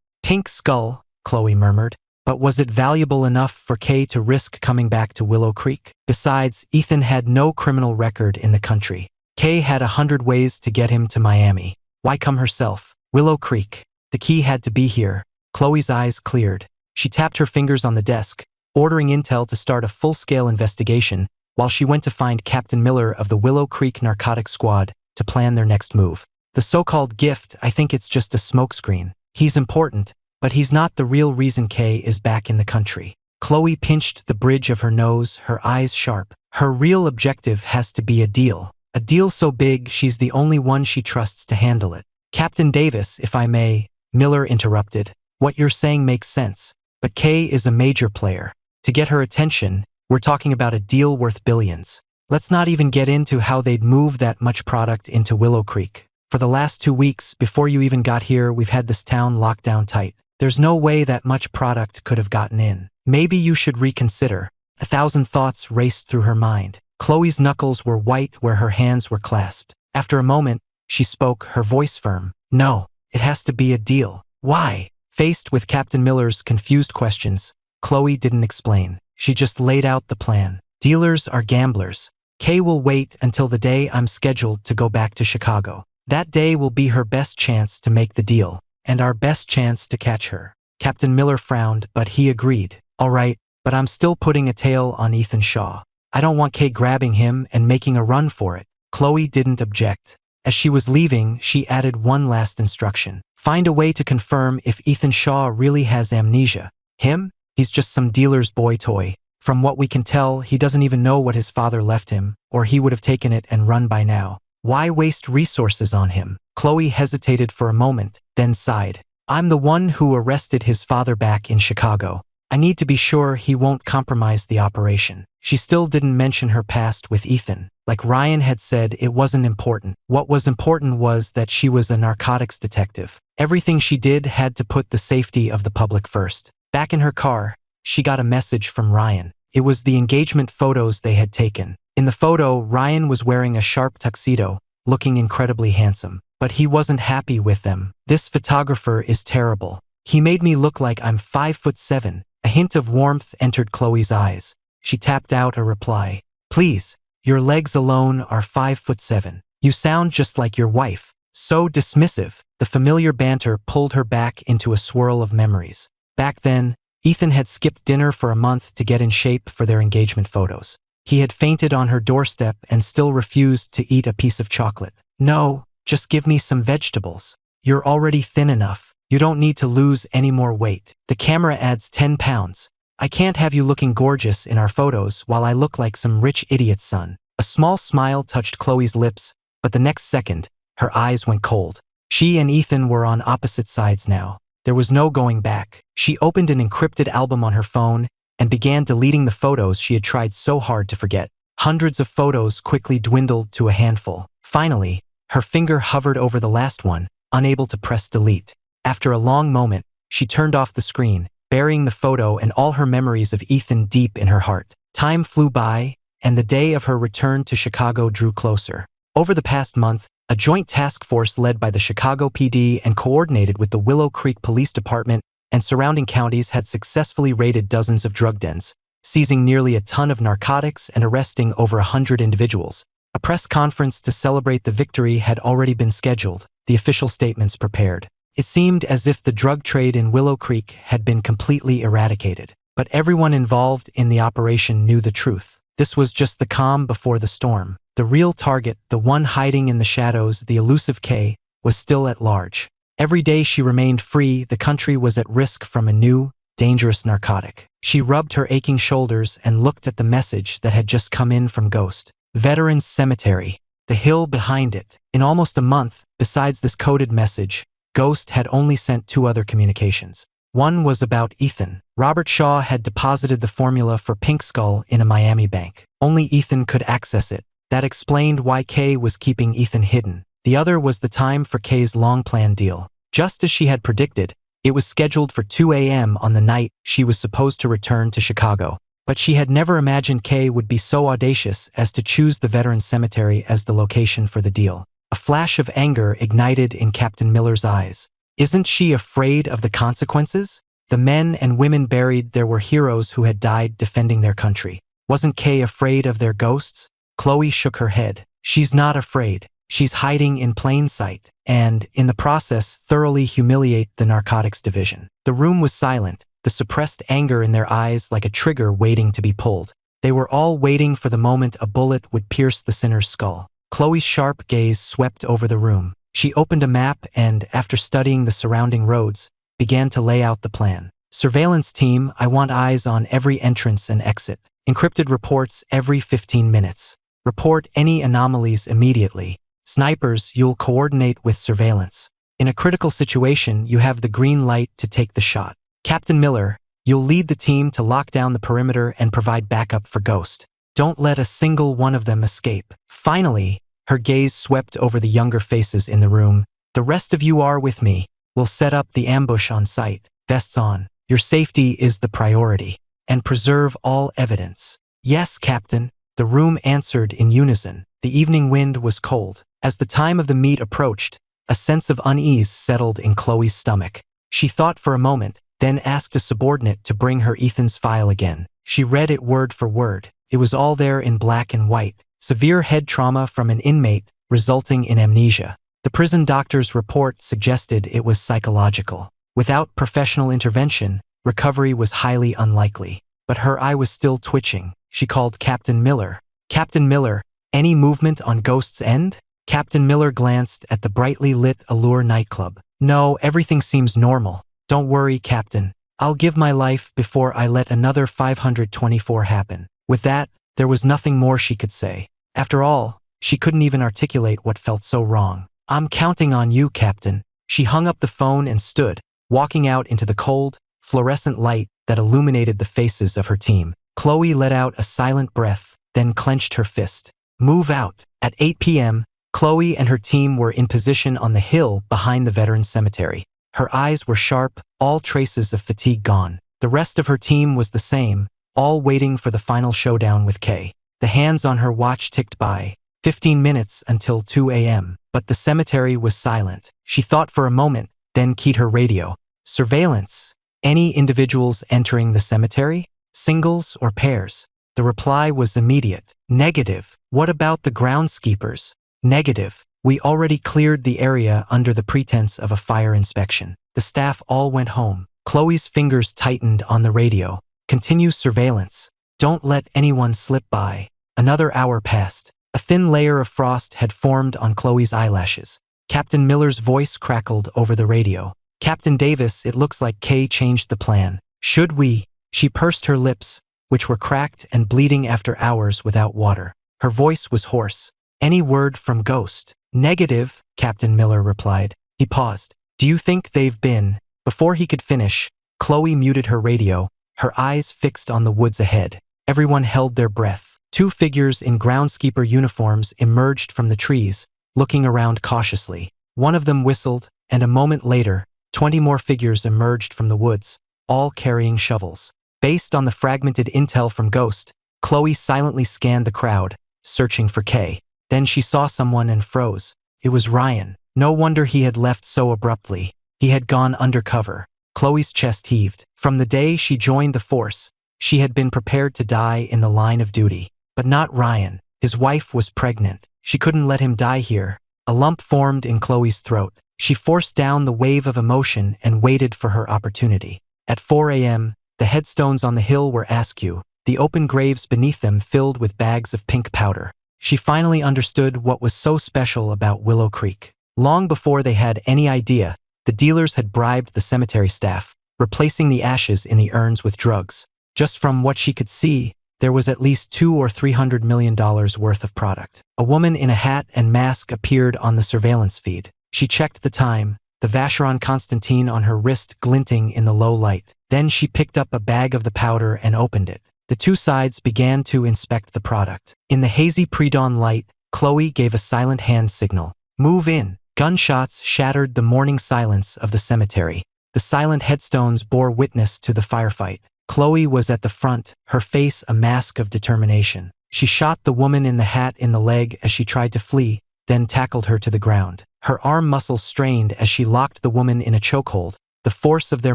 Pink skull, Chloe murmured. But was it valuable enough for Kay to risk coming back to Willow Creek? Besides, Ethan had no criminal record in the country. Kay had 100 ways to get him to Miami. Why come herself? Willow Creek. The key had to be here. Chloe's eyes cleared. She tapped her fingers on the desk, ordering Intel to start a full-scale investigation while she went to find Captain Miller of the Willow Creek Narcotics Squad to plan their next move. The so-called gift, I think it's just a smokescreen. He's important, but he's not the real reason Kay is back in the country. Chloe pinched the bridge of her nose, her eyes sharp. Her real objective has to be a deal. A deal so big she's the only one she trusts to handle it. Captain Davis, if I may, Miller interrupted. What you're saying makes sense, but Kay is a major player. To get her attention, we're talking about a deal worth billions. Let's not even get into how they'd move that much product into Willow Creek. For the last 2 weeks, before you even got here, we've had this town locked down tight. There's no way that much product could have gotten in. Maybe you should reconsider. 1,000 thoughts raced through her mind. Chloe's knuckles were white where her hands were clasped. After a moment, she spoke, her voice firm. No, it has to be a deal. Why? Faced with Captain Miller's confused questions, Chloe didn't explain. She just laid out the plan. Dealers are gamblers. Kay will wait until the day I'm scheduled to go back to Chicago. That day will be her best chance to make the deal, and our best chance to catch her. Captain Miller frowned, but he agreed. All right, but I'm still putting a tail on Ethan Shaw. I don't want Kay grabbing him and making a run for it. Chloe didn't object. As she was leaving, she added one last instruction. Find a way to confirm if Ethan Shaw really has amnesia. Him? He's just some dealer's boy toy. From what we can tell, he doesn't even know what his father left him, or he would have taken it and run by now. Why waste resources on him? Chloe hesitated for a moment, then sighed. I'm the one who arrested his father back in Chicago. I need to be sure he won't compromise the operation. She still didn't mention her past with Ethan. Like Ryan had said, it wasn't important. What was important was that she was a narcotics detective. Everything she did had to put the safety of the public first. Back in her car, she got a message from Ryan. It was the engagement photos they had taken. In the photo, Ryan was wearing a sharp tuxedo, looking incredibly handsome. But he wasn't happy with them. "This photographer is terrible. He made me look like I'm 5'7". A hint of warmth entered Chloe's eyes. She tapped out a reply. "Please, your legs alone are 5'7". "You sound just like your wife." So dismissive, the familiar banter pulled her back into a swirl of memories. Back then, Ethan had skipped dinner for a month to get in shape for their engagement photos. He had fainted on her doorstep and still refused to eat a piece of chocolate. "No, just give me some vegetables. You're already thin enough. You don't need to lose any more weight. The camera adds 10 pounds. I can't have you looking gorgeous in our photos while I look like some rich idiot's son." A small smile touched Chloe's lips, but the next second, her eyes went cold. She and Ethan were on opposite sides now. There was no going back. She opened an encrypted album on her phone and began deleting the photos she had tried so hard to forget. Hundreds of photos quickly dwindled to a handful. Finally, her finger hovered over the last one, unable to press delete. After a long moment, she turned off the screen, burying the photo and all her memories of Ethan deep in her heart. Time flew by, and the day of her return to Chicago drew closer. Over the past month, a joint task force led by the Chicago PD and coordinated with the Willow Creek Police Department and surrounding counties had successfully raided dozens of drug dens, seizing nearly a ton of narcotics and arresting over 100 individuals. A press conference to celebrate the victory had already been scheduled, the official statements prepared. It seemed as if the drug trade in Willow Creek had been completely eradicated. But everyone involved in the operation knew the truth. This was just the calm before the storm. The real target, the one hiding in the shadows, the elusive Kay, was still at large. Every day she remained free, the country was at risk from a new, dangerous narcotic. She rubbed her aching shoulders and looked at the message that had just come in from Ghost. Veterans Cemetery. The hill behind it. In almost a month, besides this coded message, Ghost had only sent 2 other communications. One was about Ethan. Robert Shaw had deposited the formula for Pink Skull in a Miami bank. Only Ethan could access it. That explained why Kay was keeping Ethan hidden. The other was the time for Kay's long-planned deal. Just as she had predicted, it was scheduled for 2 a.m. on the night she was supposed to return to Chicago. But she had never imagined Kay would be so audacious as to choose the Veterans Cemetery as the location for the deal. A flash of anger ignited in Captain Miller's eyes. Isn't she afraid of the consequences? The men and women buried there were heroes who had died defending their country. Wasn't Kay afraid of their ghosts? Chloe shook her head. She's not afraid. She's hiding in plain sight, and, in the process, thoroughly humiliate the narcotics division. The room was silent, the suppressed anger in their eyes like a trigger waiting to be pulled. They were all waiting for the moment a bullet would pierce the sinner's skull. Chloe's sharp gaze swept over the room. She opened a map and, after studying the surrounding roads, began to lay out the plan. "Surveillance team, I want eyes on every entrance and exit. Encrypted reports every 15 minutes. Report any anomalies immediately. Snipers, you'll coordinate with surveillance. In a critical situation, you have the green light to take the shot. Captain Miller, you'll lead the team to lock down the perimeter and provide backup for Ghost. Don't let a single one of them escape." Finally, her gaze swept over the younger faces in the room. "The rest of you are with me. We'll set up the ambush on site. Vests on. Your safety is the priority. And preserve all evidence." "Yes, Captain." The room answered in unison. The evening wind was cold. As the time of the meet approached, a sense of unease settled in Chloe's stomach. She thought for a moment, then asked a subordinate to bring her Ethan's file again. She read it word for word. It was all there in black and white. Severe head trauma from an inmate, resulting in amnesia. The prison doctor's report suggested it was psychological. Without professional intervention, recovery was highly unlikely. But her eye was still twitching. She called Captain Miller. "Captain Miller, any movement on Ghost's end?" Captain Miller glanced at the brightly lit Allure nightclub. "No, everything seems normal. Don't worry, Captain. I'll give my life before I let another 524 happen." With that, there was nothing more she could say. After all, she couldn't even articulate what felt so wrong. "I'm counting on you, Captain." She hung up the phone and stood, walking out into the cold, fluorescent light that illuminated the faces of her team. Chloe let out a silent breath, then clenched her fist. "Move out." At 8 p.m., Chloe and her team were in position on the hill behind the Veterans Cemetery. Her eyes were sharp, all traces of fatigue gone. The rest of her team was the same, all waiting for the final showdown with Kay. The hands on her watch ticked by, 15 minutes until 2 a.m. But the cemetery was silent. She thought for a moment, then keyed her radio. Surveillance. Any individuals entering the cemetery? Singles or pairs? The reply was immediate. Negative. What about the groundskeepers? Negative. We already cleared the area under the pretense of a fire inspection. The staff all went home. Chloe's fingers tightened on the radio. Continue surveillance. Don't let anyone slip by. Another hour passed. A thin layer of frost had formed on Chloe's eyelashes. Captain Miller's voice crackled over the radio. Captain Davis, it looks like Kay changed the plan. Should we? She pursed her lips, which were cracked and bleeding after hours without water. Her voice was hoarse. Any word from Ghost? Negative, Captain Miller replied. He paused. Do you think they've been? Before he could finish, Chloe muted her radio, her eyes fixed on the woods ahead. Everyone held their breath. 2 figures in groundskeeper uniforms emerged from the trees, looking around cautiously. One of them whistled, and a moment later, 20 more figures emerged from the woods, all carrying shovels. Based on the fragmented intel from Ghost, Chloe silently scanned the crowd, searching for Kay. Then she saw someone and froze. It was Ryan. No wonder he had left so abruptly. He had gone undercover. Chloe's chest heaved. From the day she joined the force, she had been prepared to die in the line of duty. But not Ryan. His wife was pregnant. She couldn't let him die here. A lump formed in Chloe's throat. She forced down the wave of emotion and waited for her opportunity. At 4 a.m., the headstones on the hill were askew, the open graves beneath them filled with bags of pink powder. She finally understood what was so special about Willow Creek. Long before they had any idea, the dealers had bribed the cemetery staff, replacing the ashes in the urns with drugs. Just from what she could see, there was at least $200 or $300 million worth of product. A woman in a hat and mask appeared on the surveillance feed. She checked the time, the Vacheron Constantine on her wrist glinting in the low light. Then she picked up a bag of the powder and opened it. The 2 sides began to inspect the product. In the hazy pre-dawn light, Chloe gave a silent hand signal. Move in. Gunshots shattered the morning silence of the cemetery. The silent headstones bore witness to the firefight. Chloe was at the front, her face a mask of determination. She shot the woman in the hat in the leg as she tried to flee, then tackled her to the ground. Her arm muscles strained as she locked the woman in a chokehold, the force of their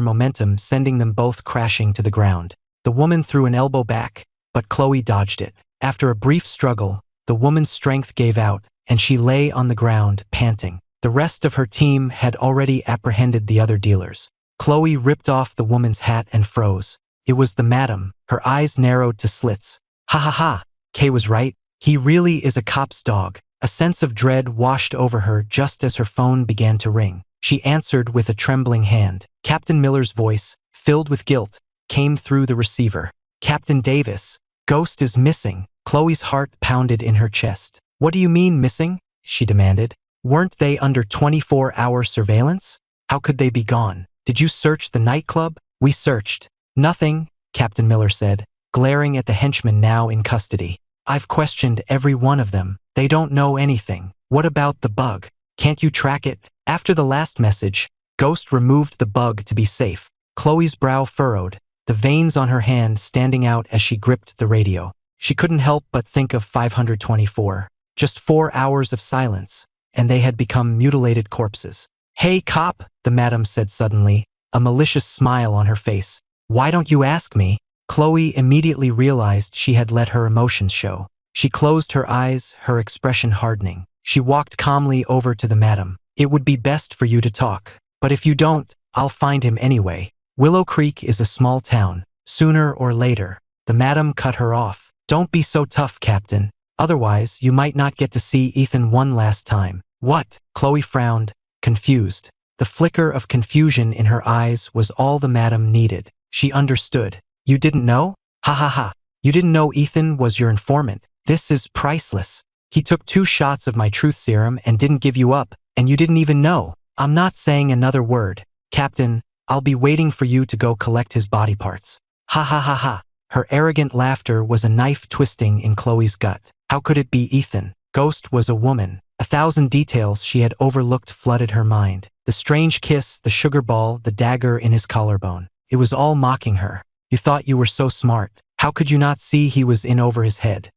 momentum sending them both crashing to the ground. The woman threw an elbow back, but Chloe dodged it. After a brief struggle, the woman's strength gave out, and she lay on the ground, panting. The rest of her team had already apprehended the other dealers. Chloe ripped off the woman's hat and froze. It was the madam, her eyes narrowed to slits. Ha ha ha, Kay was right. He really is a cop's dog. A sense of dread washed over her just as her phone began to ring. She answered with a trembling hand. Captain Miller's voice, filled with guilt, came through the receiver. Captain Davis, Ghost is missing. Chloe's heart pounded in her chest. What do you mean missing? She demanded. Weren't they under 24-hour surveillance? How could they be gone? Did you search the nightclub? We searched. Nothing, Captain Miller said, glaring at the henchmen now in custody. I've questioned every one of them. They don't know anything. What about the bug? Can't you track it? After the last message, Ghost removed the bug to be safe. Chloe's brow furrowed, the veins on her hand standing out as she gripped the radio. She couldn't help but think of 524. Just 4 hours of silence, and they had become mutilated corpses. Hey, cop, the madam said suddenly, a malicious smile on her face. Why don't you ask me? Chloe immediately realized she had let her emotions show. She closed her eyes, her expression hardening. She walked calmly over to the madam. It would be best for you to talk. But if you don't, I'll find him anyway. Willow Creek is a small town. Sooner or later. The madam cut her off. Don't be so tough, Captain. Otherwise, you might not get to see Ethan one last time. What? Chloe frowned, confused. The flicker of confusion in her eyes was all the madam needed. She understood. You didn't know? Ha ha ha. You didn't know Ethan was your informant. This is priceless. He took 2 shots of my truth serum and didn't give you up, and you didn't even know. I'm not saying another word. Captain, I'll be waiting for you to go collect his body parts. Ha ha ha ha. Her arrogant laughter was a knife twisting in Chloe's gut. How could it be Ethan? Ghost was a woman. 1,000 details she had overlooked flooded her mind. The strange kiss, the sugar ball, the dagger in his collarbone. It was all mocking her. You thought you were so smart. How could you not see he was in over his head?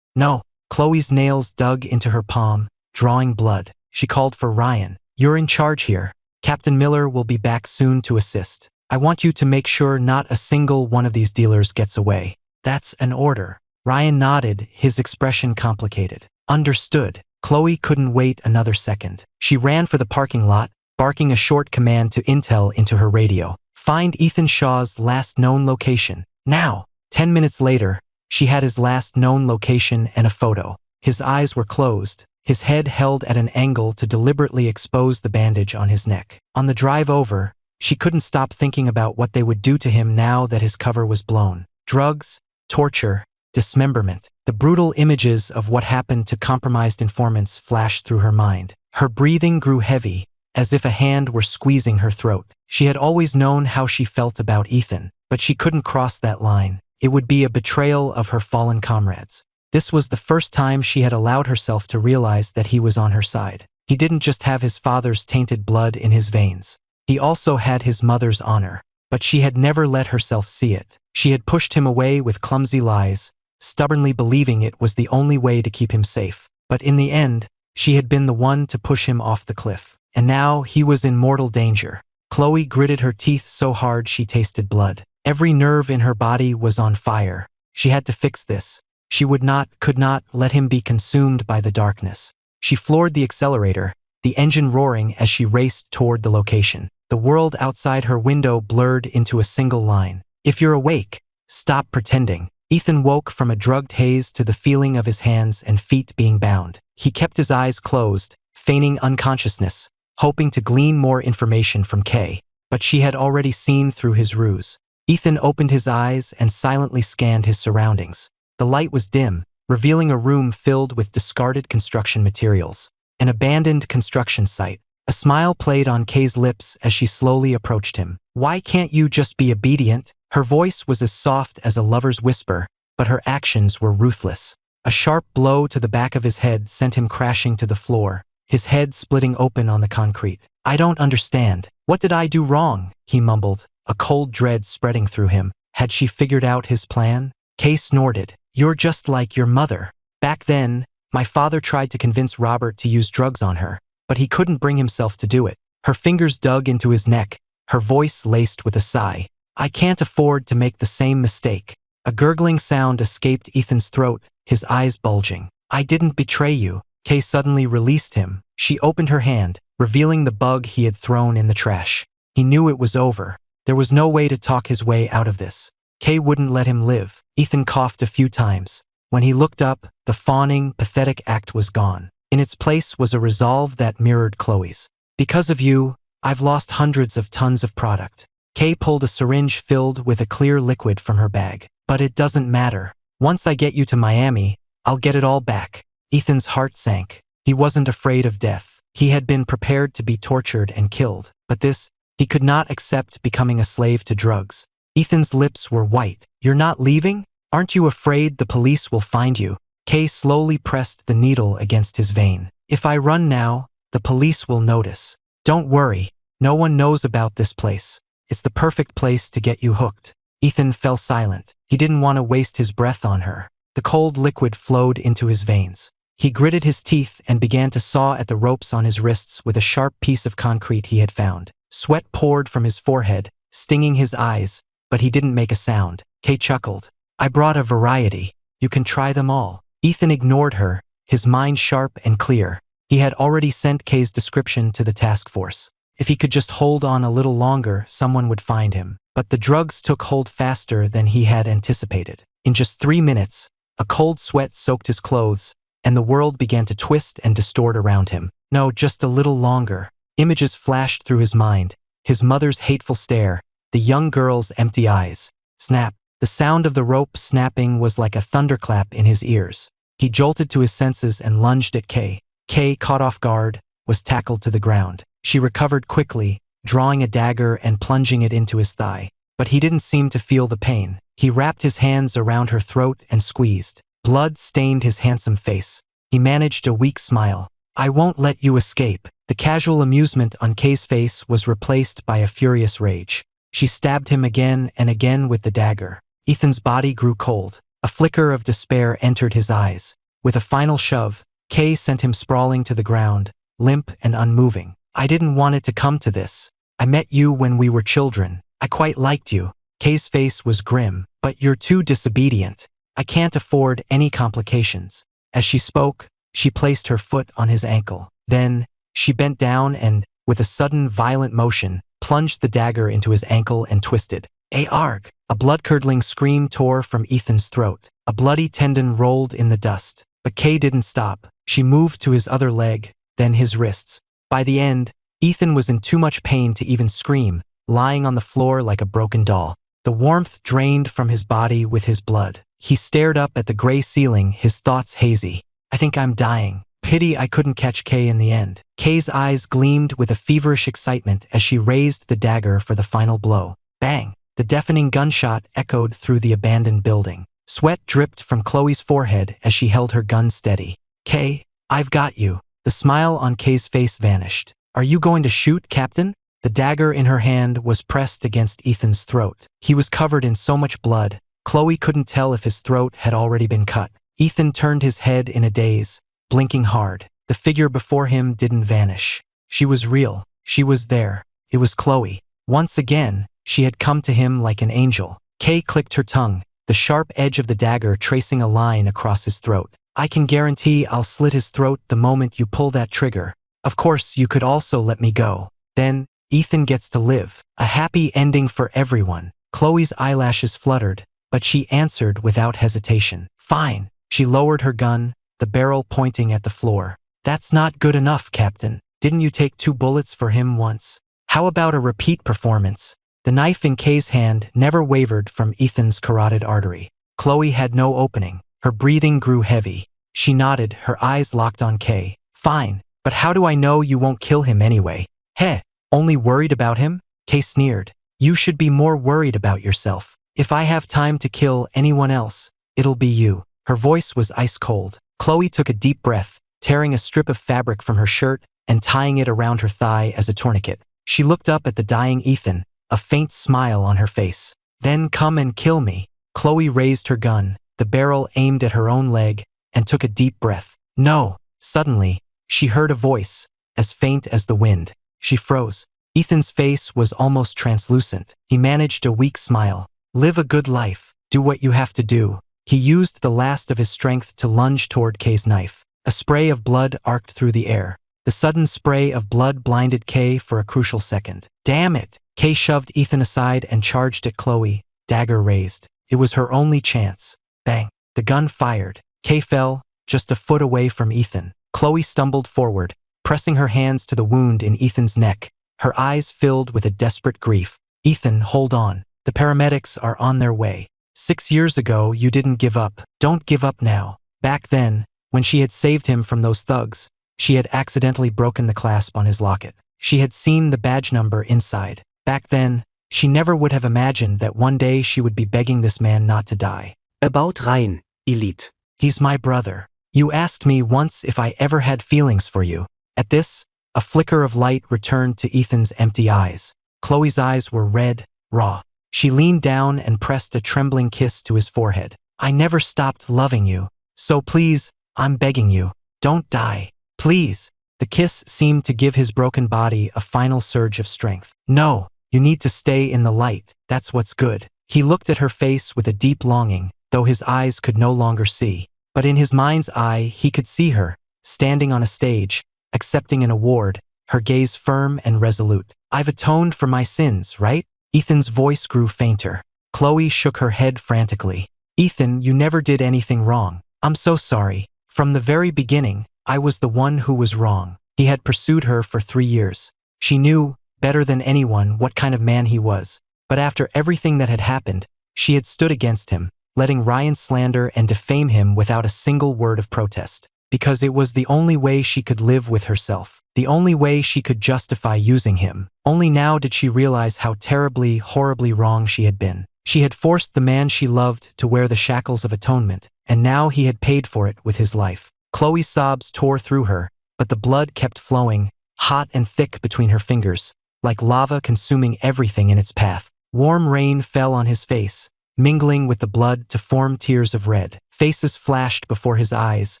No. Chloe's nails dug into her palm, drawing blood. She called for Ryan. "You're in charge here. Captain Miller will be back soon to assist. I want you to make sure not a single one of these dealers gets away." "That's an order." Ryan nodded, his expression complicated. "Understood." Chloe couldn't wait another second. She ran for the parking lot, barking a short command to Intel into her radio. "Find Ethan Shaw's last known location. Now!" 10 minutes later, she had his last known location and a photo. His eyes were closed, his head held at an angle to deliberately expose the bandage on his neck. On the drive over, she couldn't stop thinking about what they would do to him now that his cover was blown. Drugs, torture, dismemberment. The brutal images of what happened to compromised informants flashed through her mind. Her breathing grew heavy, as if a hand were squeezing her throat. She had always known how she felt about Ethan, but she couldn't cross that line. It would be a betrayal of her fallen comrades. This was the first time she had allowed herself to realize that he was on her side. He didn't just have his father's tainted blood in his veins. He also had his mother's honor, but she had never let herself see it. She had pushed him away with clumsy lies, stubbornly believing it was the only way to keep him safe. But in the end, she had been the one to push him off the cliff. And now he was in mortal danger. Chloe gritted her teeth so hard she tasted blood. Every nerve in her body was on fire. She had to fix this. She could not let him be consumed by the darkness. She floored the accelerator, the engine roaring as she raced toward the location. The world outside her window blurred into a single line. "If you're awake, stop pretending." Ethan woke from a drugged haze to the feeling of his hands and feet being bound. He kept his eyes closed, feigning unconsciousness, hoping to glean more information from Kay, but she had already seen through his ruse. Ethan opened his eyes and silently scanned his surroundings. The light was dim, revealing a room filled with discarded construction materials. An abandoned construction site. A smile played on Kay's lips as she slowly approached him. "Why can't you just be obedient?" Her voice was as soft as a lover's whisper, but her actions were ruthless. A sharp blow to the back of his head sent him crashing to the floor, his head splitting open on the concrete. "I don't understand. What did I do wrong?" he mumbled, a cold dread spreading through him. Had she figured out his plan? Kay snorted. "You're just like your mother. Back then, my father tried to convince Robert to use drugs on her, but he couldn't bring himself to do it." Her fingers dug into his neck, her voice laced with a sigh. "I can't afford to make the same mistake." A gurgling sound escaped Ethan's throat, his eyes bulging. "I didn't betray you." Kay suddenly released him. She opened her hand, revealing the bug he had thrown in the trash. He knew it was over. There was no way to talk his way out of this. Kay wouldn't let him live. Ethan coughed a few times. When he looked up, the fawning, pathetic act was gone. In its place was a resolve that mirrored Chloe's. "Because of you, I've lost hundreds of tons of product." Kay pulled a syringe filled with a clear liquid from her bag. "But it doesn't matter. Once I get you to Miami, I'll get it all back." Ethan's heart sank. He wasn't afraid of death. He had been prepared to be tortured and killed. But this, he could not accept becoming a slave to drugs. Ethan's lips were white. "You're not leaving? Aren't you afraid the police will find you?" Kay slowly pressed the needle against his vein. "If I run now, the police will notice." "Don't worry. No one knows about this place. It's the perfect place to get you hooked." Ethan fell silent. He didn't want to waste his breath on her. The cold liquid flowed into his veins. He gritted his teeth and began to saw at the ropes on his wrists with a sharp piece of concrete he had found. Sweat poured from his forehead, stinging his eyes, but he didn't make a sound. Kay chuckled. "I brought a variety. You can try them all." Ethan ignored her, his mind sharp and clear. He had already sent Kay's description to the task force. If he could just hold on a little longer, someone would find him. But the drugs took hold faster than he had anticipated. In just 3 minutes, a cold sweat soaked his clothes, and the world began to twist and distort around him. No, just a little longer. Images flashed through his mind, his mother's hateful stare, the young girl's empty eyes. Snap. The sound of the rope snapping was like a thunderclap in his ears. He jolted to his senses and lunged at Kay. Kay, caught off guard, was tackled to the ground. She recovered quickly, drawing a dagger and plunging it into his thigh. But he didn't seem to feel the pain. He wrapped his hands around her throat and squeezed. Blood stained his handsome face. He managed a weak smile. "I won't let you escape." The casual amusement on Kay's face was replaced by a furious rage. She stabbed him again and again with the dagger. Ethan's body grew cold. A flicker of despair entered his eyes. With a final shove, Kay sent him sprawling to the ground, limp and unmoving. I didn't want it to come to this. I met you when we were children. I quite liked you. Kay's face was grim. But you're too disobedient. I can't afford any complications. As she spoke, she placed her foot on his ankle. Then, she bent down and, with a sudden violent motion, plunged the dagger into his ankle and twisted. Arg! A blood-curdling scream tore from Ethan's throat. A bloody tendon rolled in the dust. But Kay didn't stop. She moved to his other leg, then his wrists. By the end, Ethan was in too much pain to even scream, lying on the floor like a broken doll. The warmth drained from his body with his blood. He stared up at the gray ceiling, his thoughts hazy. I think I'm dying. Pity I couldn't catch Kay in the end. Kay's eyes gleamed with a feverish excitement as she raised the dagger for the final blow. Bang! The deafening gunshot echoed through the abandoned building. Sweat dripped from Chloe's forehead as she held her gun steady. Kay, I've got you. The smile on Kay's face vanished. Are you going to shoot, Captain? The dagger in her hand was pressed against Ethan's throat. He was covered in so much blood, Chloe couldn't tell if his throat had already been cut. Ethan turned his head in a daze, blinking hard. The figure before him didn't vanish. She was real. She was there. It was Chloe. Once again, she had come to him like an angel. Kay clicked her tongue, the sharp edge of the dagger tracing a line across his throat. I can guarantee I'll slit his throat the moment you pull that trigger. Of course, you could also let me go. Then, Ethan gets to live. A happy ending for everyone. Chloe's eyelashes fluttered, but she answered without hesitation. Fine. She lowered her gun, the barrel pointing at the floor. That's not good enough, Captain. Didn't you take 2 bullets for him once? How about a repeat performance? The knife in Kay's hand never wavered from Ethan's carotid artery. Chloe had no opening. Her breathing grew heavy. She nodded, her eyes locked on Kay. Fine, but how do I know you won't kill him anyway? Heh, only worried about him? Kay sneered. You should be more worried about yourself. If I have time to kill anyone else, it'll be you. Her voice was ice cold. Chloe took a deep breath, tearing a strip of fabric from her shirt and tying it around her thigh as a tourniquet. She looked up at the dying Ethan, a faint smile on her face. Then come and kill me. Chloe raised her gun, the barrel aimed at her own leg, and took a deep breath. No. Suddenly, she heard a voice, as faint as the wind. She froze. Ethan's face was almost translucent. He managed a weak smile. Live a good life. Do what you have to do. He used the last of his strength to lunge toward Kay's knife. A spray of blood arced through the air. The sudden spray of blood blinded Kay for a crucial second. Damn it! Kay shoved Ethan aside and charged at Chloe, dagger raised. It was her only chance. Bang! The gun fired. Kay fell, just a foot away from Ethan. Chloe stumbled forward, pressing her hands to the wound in Ethan's neck, her eyes filled with a desperate grief. Ethan, hold on. The paramedics are on their way. 6 years ago, you didn't give up. Don't give up now. Back then, when she had saved him from those thugs, she had accidentally broken the clasp on his locket. She had seen the badge number inside. Back then, she never would have imagined that one day she would be begging this man not to die.
About rein, Elite.
He's my brother. You asked me once if I ever had feelings for you. At this, a flicker of light returned to Ethan's empty eyes. Chloe's eyes were red, raw. She leaned down and pressed a trembling kiss to his forehead. I never stopped loving you. So please, I'm begging you, don't die. Please. The kiss seemed to give his broken body a final surge of strength. No, you need to stay in the light. That's what's good. He looked at her face with a deep longing, though his eyes could no longer see. But in his mind's eye, he could see her, standing on a stage, accepting an award, her gaze firm and resolute. I've atoned for my sins, right? Ethan's voice grew fainter. Chloe shook her head frantically. Ethan, you never did anything wrong. I'm so sorry. From the very beginning, I was the one who was wrong. He had pursued her for 3 years. She knew, better than anyone, what kind of man he was. But after everything that had happened, she had stood against him, letting Ryan slander and defame him without a single word of protest. Because it was the only way she could live with herself. The only way she could justify using him. Only now did she realize how terribly, horribly wrong she had been. She had forced the man she loved to wear the shackles of atonement, and now he had paid for it with his life. Chloe's sobs tore through her, but the blood kept flowing, hot and thick between her fingers, like lava consuming everything in its path. Warm rain fell on his face, mingling with the blood to form tears of red. Faces flashed before his eyes,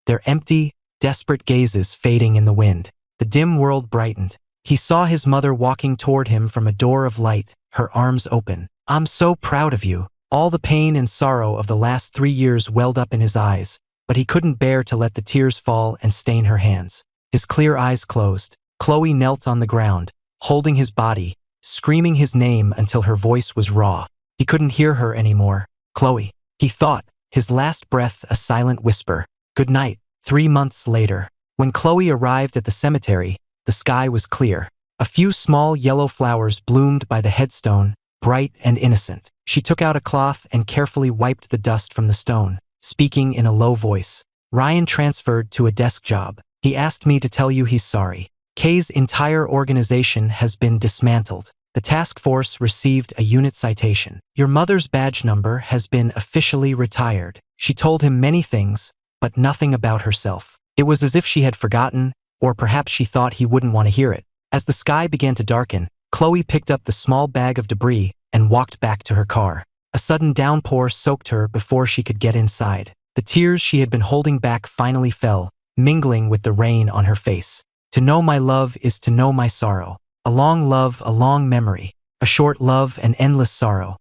their empty, desperate gazes fading in the wind. The dim world brightened. He saw his mother walking toward him from a door of light, her arms open. "I'm so proud of you." All the pain and sorrow of the last 3 years welled up in his eyes, but he couldn't bear to let the tears fall and stain her hands. His clear eyes closed. Chloe knelt on the ground, holding his body, screaming his name until her voice was raw. He couldn't hear her anymore. "Chloe," he thought, his last breath a silent whisper. "Good night." 3 months later, when Chloe arrived at the cemetery, the sky was clear. A few small yellow flowers bloomed by the headstone, bright and innocent. She took out a cloth and carefully wiped the dust from the stone, speaking in a low voice. "Ryan transferred to a desk job. He asked me to tell you he's sorry. Kay's entire organization has been dismantled. The task force received a unit citation. Your mother's badge number has been officially retired." She told him many things, but nothing about herself. It was as if she had forgotten, or perhaps she thought he wouldn't want to hear it. As the sky began to darken, Chloe picked up the small bag of debris and walked back to her car. A sudden downpour soaked her before she could get inside. The tears she had been holding back finally fell, mingling with the rain on her face. "To know my love is to know my sorrow. A long love, a long memory. A short love, an endless sorrow."